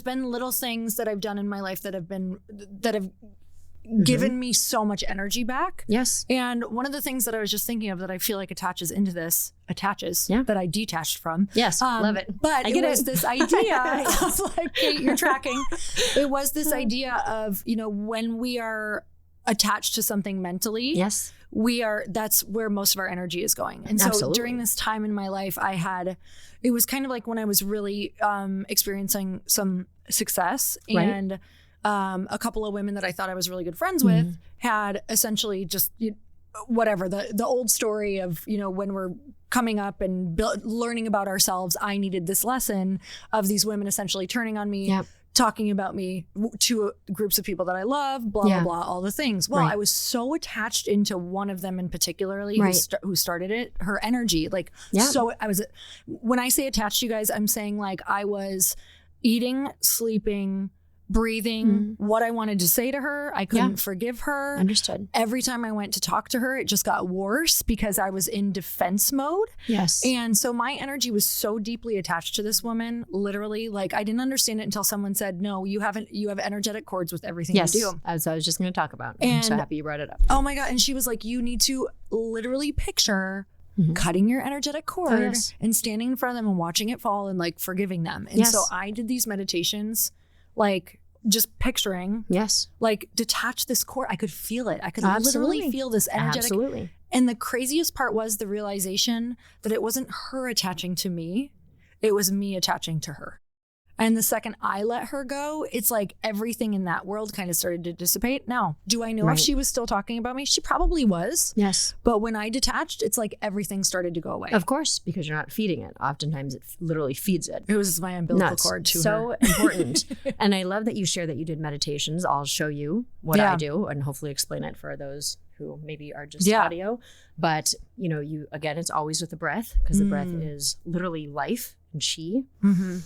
been little things that I've done in my life that have given me so much energy back. Yes. And one of the things that I was just thinking of that I feel like attaches that I detached from. Yes. Love it. But it was this idea of like, Kate, you're tracking. It was this idea of, when we are attached to something mentally, yes, that's where most of our energy is going. And so Absolutely. during this time in my life, it was kind of like when I was really experiencing some success, Right. and a couple of women that I thought I was really good friends with had essentially just whatever, the old story of, when we're coming up and learning about ourselves, I needed this lesson of these women essentially turning on me, Yep. talking about me to groups of people that I love, blah, Yeah. blah, blah, all the things. Well, Right. I was so attached into one of them in particularly Right. who started it, her energy. Like, Yeah. so when I say attached, you guys, I'm saying like I was eating, sleeping, breathing, what I wanted to say to her. I couldn't forgive her. Understood. Every time I went to talk to her, it just got worse because I was in defense mode. Yes. And so my energy was so deeply attached to this woman, literally, like I didn't understand it until someone said, no, you have energetic cords with everything yes. you do. As I was just going to talk about. I'm so And- happy you brought it up. Oh my God. And she was like, you need to literally picture cutting your energetic cord yes. and standing in front of them and watching it fall and like forgiving them. And Yes. so I did these meditations, like just picturing, Yes. like detach this cord. I could feel it. I could Absolutely. literally feel this energetic. Absolutely. And the craziest part was the realization that it wasn't her attaching to me. It was me attaching to her. And the second I let her go, it's like everything in that world kind of started to dissipate. Now, do I know Right. if she was still talking about me? She probably was. Yes. But when I detached, it's like everything started to go away. Of course, because you're not feeding it. Oftentimes it literally feeds it. It was my umbilical Nuts. cord to so her. important. And I love that you share that you did meditations. I'll show you what Yeah. I do and hopefully explain it for those who maybe are just Yeah. audio. But, again, it's always with the breath because the breath is literally life and chi. Mm-hmm.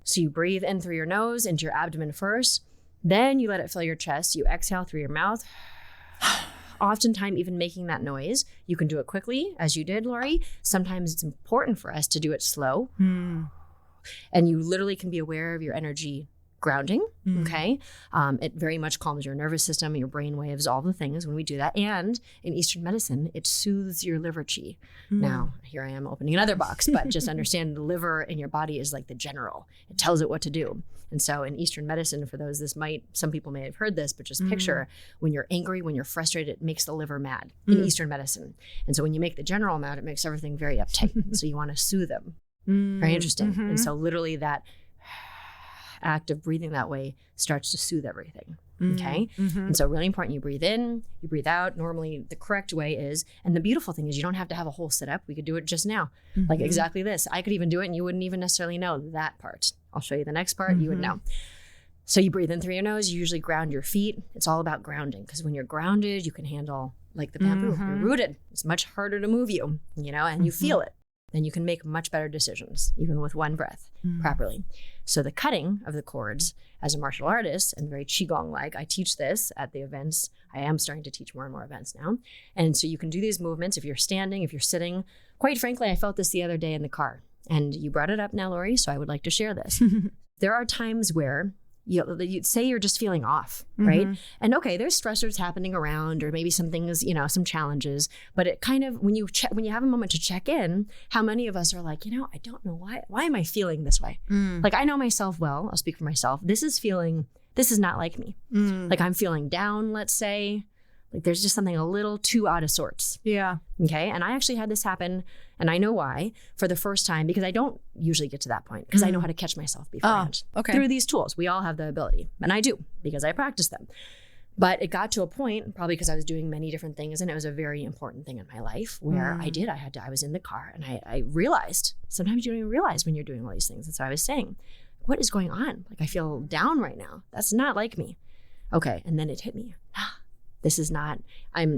So you breathe in through your nose into your abdomen first. Then you let it fill your chest. You exhale through your mouth. Oftentimes, even making that noise, you can do it quickly, as you did, Lori. Sometimes it's important for us to do it slow. And you literally can be aware of your energy grounding, okay? It very much calms your nervous system, your brain waves, all the things when we do that. And in Eastern medicine, it soothes your liver chi. Now, here I am opening another box, but just understand the liver in your body is like the general. It tells it what to do. And so in Eastern medicine, for those, some people may have heard this, but just picture when you're angry, when you're frustrated, it makes the liver mad in Eastern medicine. And so when you make the general mad, it makes everything very uptight. So you want to soothe them. Very interesting. And so literally that act of breathing that way starts to soothe everything. Okay. And so really important, you breathe in, you breathe out. Normally the correct way is, and the beautiful thing is you don't have to have a whole sit up. We could do it just now. Like exactly this. I could even do it and you wouldn't even necessarily know that part. I'll show you the next part. You would know. So you breathe in through your nose, you usually ground your feet. It's all about grounding because when you're grounded, you can handle like the bamboo. You're rooted. It's much harder to move you, and you feel it. Then you can make much better decisions, even with one breath properly. So the cutting of the cords as a martial artist and very Qigong-like, I teach this at the events. I am starting to teach more and more events now. And so you can do these movements if you're standing, if you're sitting. Quite frankly, I felt this the other day in the car. And you brought it up now, Lori, so I would like to share this. There are times where you'd say you're just feeling off, right? And okay, there's stressors happening around or maybe some things, some challenges, but it kind of, when you have a moment to check in, how many of us are like, I don't know why am I feeling this way? Like I know myself well, I'll speak for myself. This is not like me. Like I'm feeling down, let's say. Like there's just something a little too out of sorts. Yeah. Okay. And I actually had this happen, and I know why, for the first time, because I don't usually get to that point because I know how to catch myself beforehand. Okay. Through these tools. We all have the ability, and I do because I practice them. But it got to a point, probably because I was doing many different things, and it was a very important thing in my life where I was in the car and I realized, sometimes you don't even realize when you're doing all these things. That's what I was saying. What is going on? Like I feel down right now. That's not like me. Okay. And then it hit me. This is not, I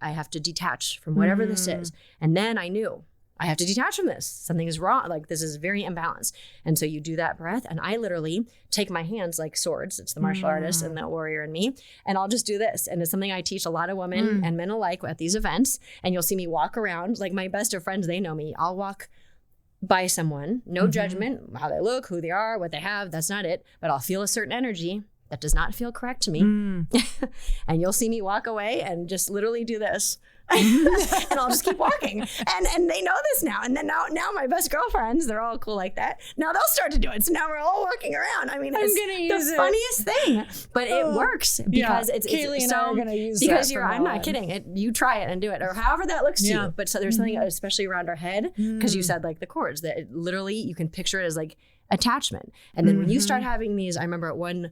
have to detach from whatever this is. And then I knew I have to detach from this. Something is wrong. Like this is very imbalanced. And so you do that breath, and I literally take my hands like swords. It's the martial artist and the warrior in me. And I'll just do this. And it's something I teach a lot of women and men alike at these events. And you'll see me walk around, like my best of friends, they know me. I'll walk by someone, no judgment, how they look, who they are, what they have. That's not it. But I'll feel a certain energy. That does not feel correct to me. And you'll see me walk away and just literally do this. And I'll just keep walking. And they know this now. And then now my best girlfriends, they're all cool like that. Now they'll start to do it. So now we're all walking around. I mean, it's the funniest thing, but it works because it's Kaylee and I are gonna use because that I'm not kidding. You try it and do it, or however that looks to you. But so there's something, especially around our head, because you said like the cords, that it literally you can picture it as like attachment. And then when you start having these, I remember at one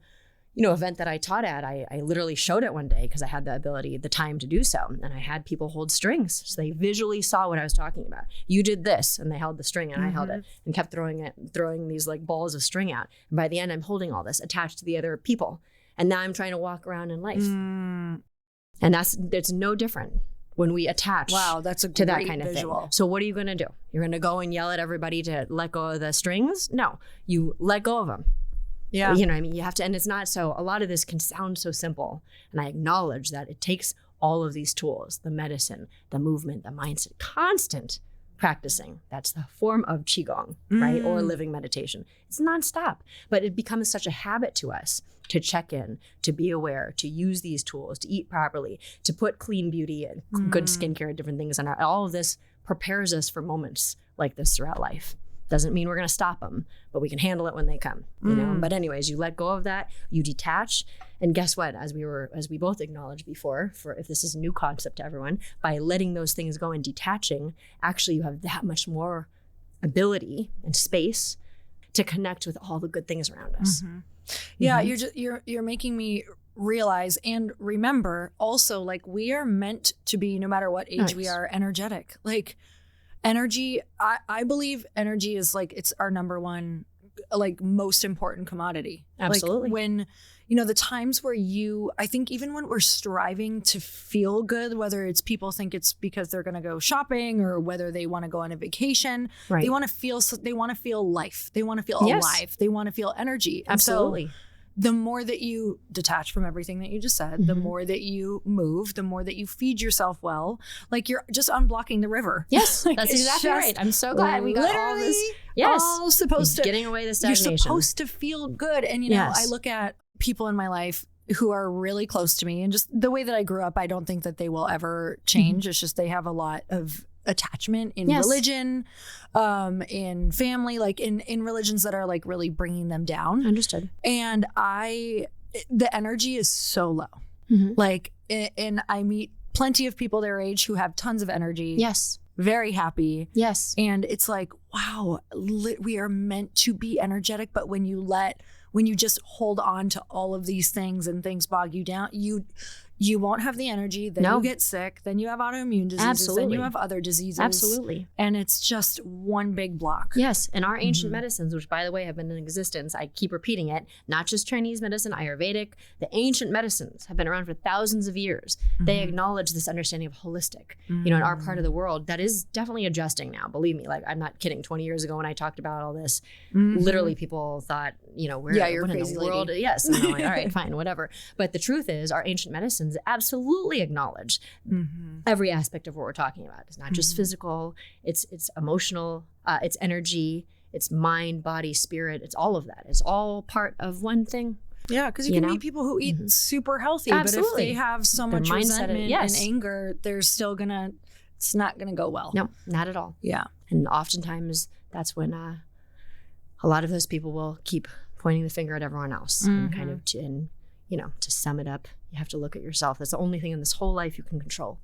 event that I taught at, I literally showed it one day because I had the time to do so. And I had people hold strings. So they visually saw what I was talking about. You did this, and they held the string and I held it and kept throwing these like balls of string out. And by the end, I'm holding all this attached to the other people. And now I'm trying to walk around in life. And it's no different when we attach that's a to that great kind of visual. thing. So what are you going to do? You're going to go and yell at everybody to let go of the strings? No, you let go of them. Yeah. You know what I mean? You have to, and it's not so, a lot of this can sound so simple. And I acknowledge that it takes all of these tools, the medicine, the movement, the mindset, constant practicing. That's the form of Qigong, right? Or living meditation. It's nonstop, but it becomes such a habit to us to check in, to be aware, to use these tools, to eat properly, to put clean beauty and good skincare and different things on all of this prepares us for moments like this throughout life. Doesn't mean we're going to stop them, but we can handle it when they come, you know? But anyways, you let go of that, you detach. And guess what? As we both acknowledged before, for if this is a new concept to everyone, by letting those things go and detaching, actually you have that much more ability and space to connect with all the good things around us. Yeah. You're making me realize and remember also, like, we are meant to be, no matter what age we are, energetic. Like, energy, I believe energy is like, it's our number one, like, most important commodity. Absolutely. Like, when, the times where I think even when we're striving to feel good, whether it's people think it's because they're going to go shopping or whether they want to go on a vacation, they want to feel life. They want to feel alive. They want to feel energy. And Absolutely. So, the more that you detach from everything that you just said, the more that you move, the more that you feed yourself well, like you're just unblocking the river. Yes, like, that's exactly right. I'm so glad we got all this. Yes, all supposed to getting away the stagnation. You're supposed to feel good. And, I look at people in my life who are really close to me, and just the way that I grew up, I don't think that they will ever change. It's just they have a lot of attachment in religion, in family, like in religions that are like really bringing them down. Understood. And the energy is so low. Like, and I meet plenty of people their age who have tons of energy. Yes. Very happy. Yes. And it's like, wow, we are meant to be energetic. But when you just hold on to all of these things and things bog you down, you won't have the energy. Then you get sick. Then you have autoimmune diseases. Absolutely. Then you have other diseases. Absolutely. And it's just one big block. Yes. And our ancient medicines, which, by the way, have been in existence, I keep repeating it, not just Chinese medicine, Ayurvedic, the ancient medicines have been around for thousands of years. They acknowledge this understanding of holistic. In our part of the world, that is definitely adjusting now. Believe me, like, I'm not kidding. 20 years ago when I talked about all this, literally people thought, you're what crazy in the world? Lady. Yes. And I'm like, all right, fine, whatever. But the truth is, our ancient medicines absolutely acknowledge every aspect of what we're talking about. It's not just physical, it's emotional, it's energy, it's mind, body, spirit. It's all of that. It's all part of one thing. Yeah, because you can meet people who eat super healthy, Absolutely. but if they have so much resentment and anger, it's not gonna go well. No, not at all. Yeah. And oftentimes that's when a lot of those people will keep pointing the finger at everyone else and kind of to sum it up, you have to look at yourself. That's the only thing in this whole life you can control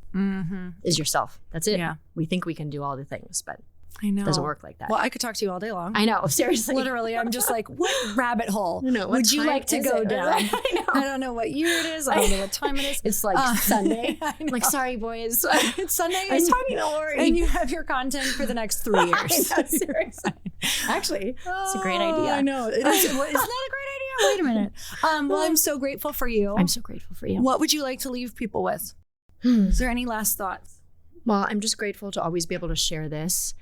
is yourself. That's it. Yeah. We think we can do all the things, but I know. It doesn't work like that. Well, I could talk to you all day long. I know, seriously. Literally, I'm just like, what rabbit hole would you like to go down? I don't know what year it is. I don't know what time it is. It's like Sunday. I'm like, sorry, boys. It's Sunday. I'm talking to Lori. And you have your content for the next 3 years. I know, seriously. Actually, it's a great idea. I know. It is. It's not a great idea. Wait a minute. Well, I'm so grateful for you. I'm so grateful for you. What would you like to leave people with? Is there any last thoughts? Well, I'm just grateful to always be able to share this.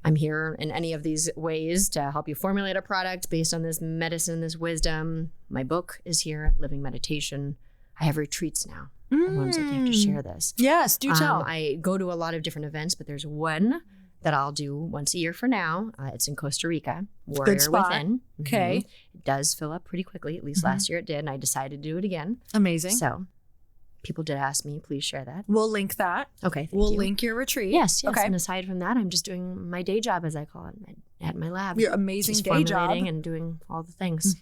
I'm here in any of these ways to help you formulate a product based on this medicine, this wisdom. My book is here, Living Meditation. I have retreats now. Everyone's like, you have to share this. Yes, do tell. I go to a lot of different events, but there's one that I'll do once a year for now. It's in Costa Rica, Warrior Good spot. Within. Okay. It does fill up pretty quickly. At least last year it did. And I decided to do it again. Amazing. So people did ask me, please share that. We'll link that. Okay. Thank We'll you. link your retreat. Yes. Okay. And aside from that, I'm just doing my day job, as I call it, at my lab. Your amazing just day job. formulating and doing all the things.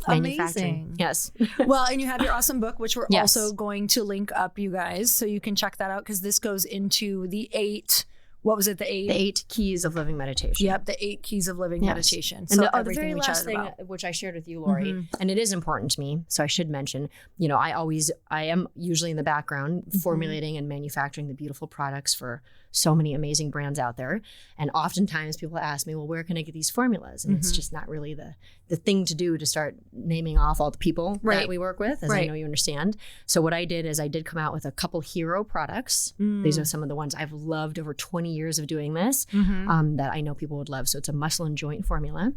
Amazing. Yes. Well, and you have your awesome book, which we're Yes. also going to link up, you guys, so you can check that out, because this goes into the 8. What was it? The 8? The 8 keys of living meditation. Yep, the 8 keys of living Yes. meditation. And So the everything very we last chatted thing, about. which I shared with you, Lori, and it is important to me, so I should mention, I am usually in the background formulating and manufacturing the beautiful products for so many amazing brands out there. And oftentimes people ask me, well, where can I get these formulas? And it's just not really the thing to do to start naming off all the people that we work with, as I know you understand. So what I did is I did come out with a couple hero products. These are some of the ones I've loved over 20 years of doing this that I know people would love. So it's a muscle and joint formula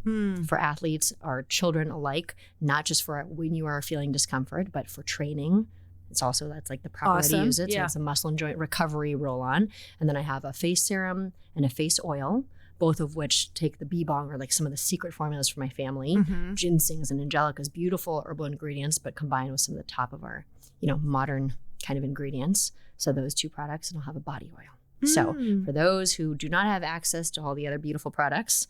for athletes or children alike, not just for when you are feeling discomfort, but for training. That's like the proper way to use it. So it's a muscle and joint recovery roll-on. And then I have a face serum and a face oil, both of which take the bee bong, or like some of the secret formulas for my family, ginsengs and angelicas, beautiful herbal ingredients, but combined with some of the top of our, modern kind of ingredients. So those 2 products, and I'll have a body oil. So for those who do not have access to all the other beautiful products,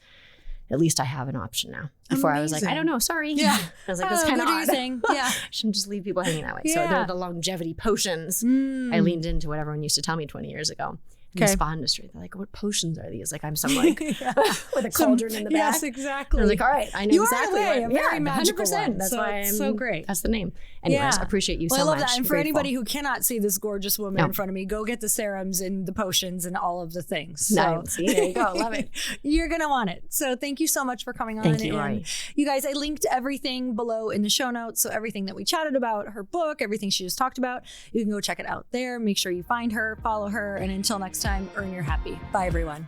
at least I have an option now. Before I was like, I don't know, sorry. Yeah. I was like, that's kind of odd. Yeah. I shouldn't just leave people hanging that way. Yeah. So they're the longevity potions. I leaned into what everyone used to tell me 20 years ago. In the spa industry, they're like, what potions are these? Like, I'm some like with a cauldron in the back. Yes, exactly. I was like, all right, I know You exactly. are in a way, a very magical 100%. one. That's So why it's I'm so great. That's the name. Anyways, appreciate you so much. I love that. And for Grateful. anybody who cannot see this gorgeous woman in front of me, go get the serums and the potions and all of the things. So Nice. See, there you go. Love it. You're going to want it. So thank you so much for coming on. Thank you, and Lori. you guys, I linked everything below in the show notes. So everything that we chatted about, her book, everything she just talked about, you can go check it out there. Make sure you find her, follow her. And until next time, earn your happy. Bye, everyone.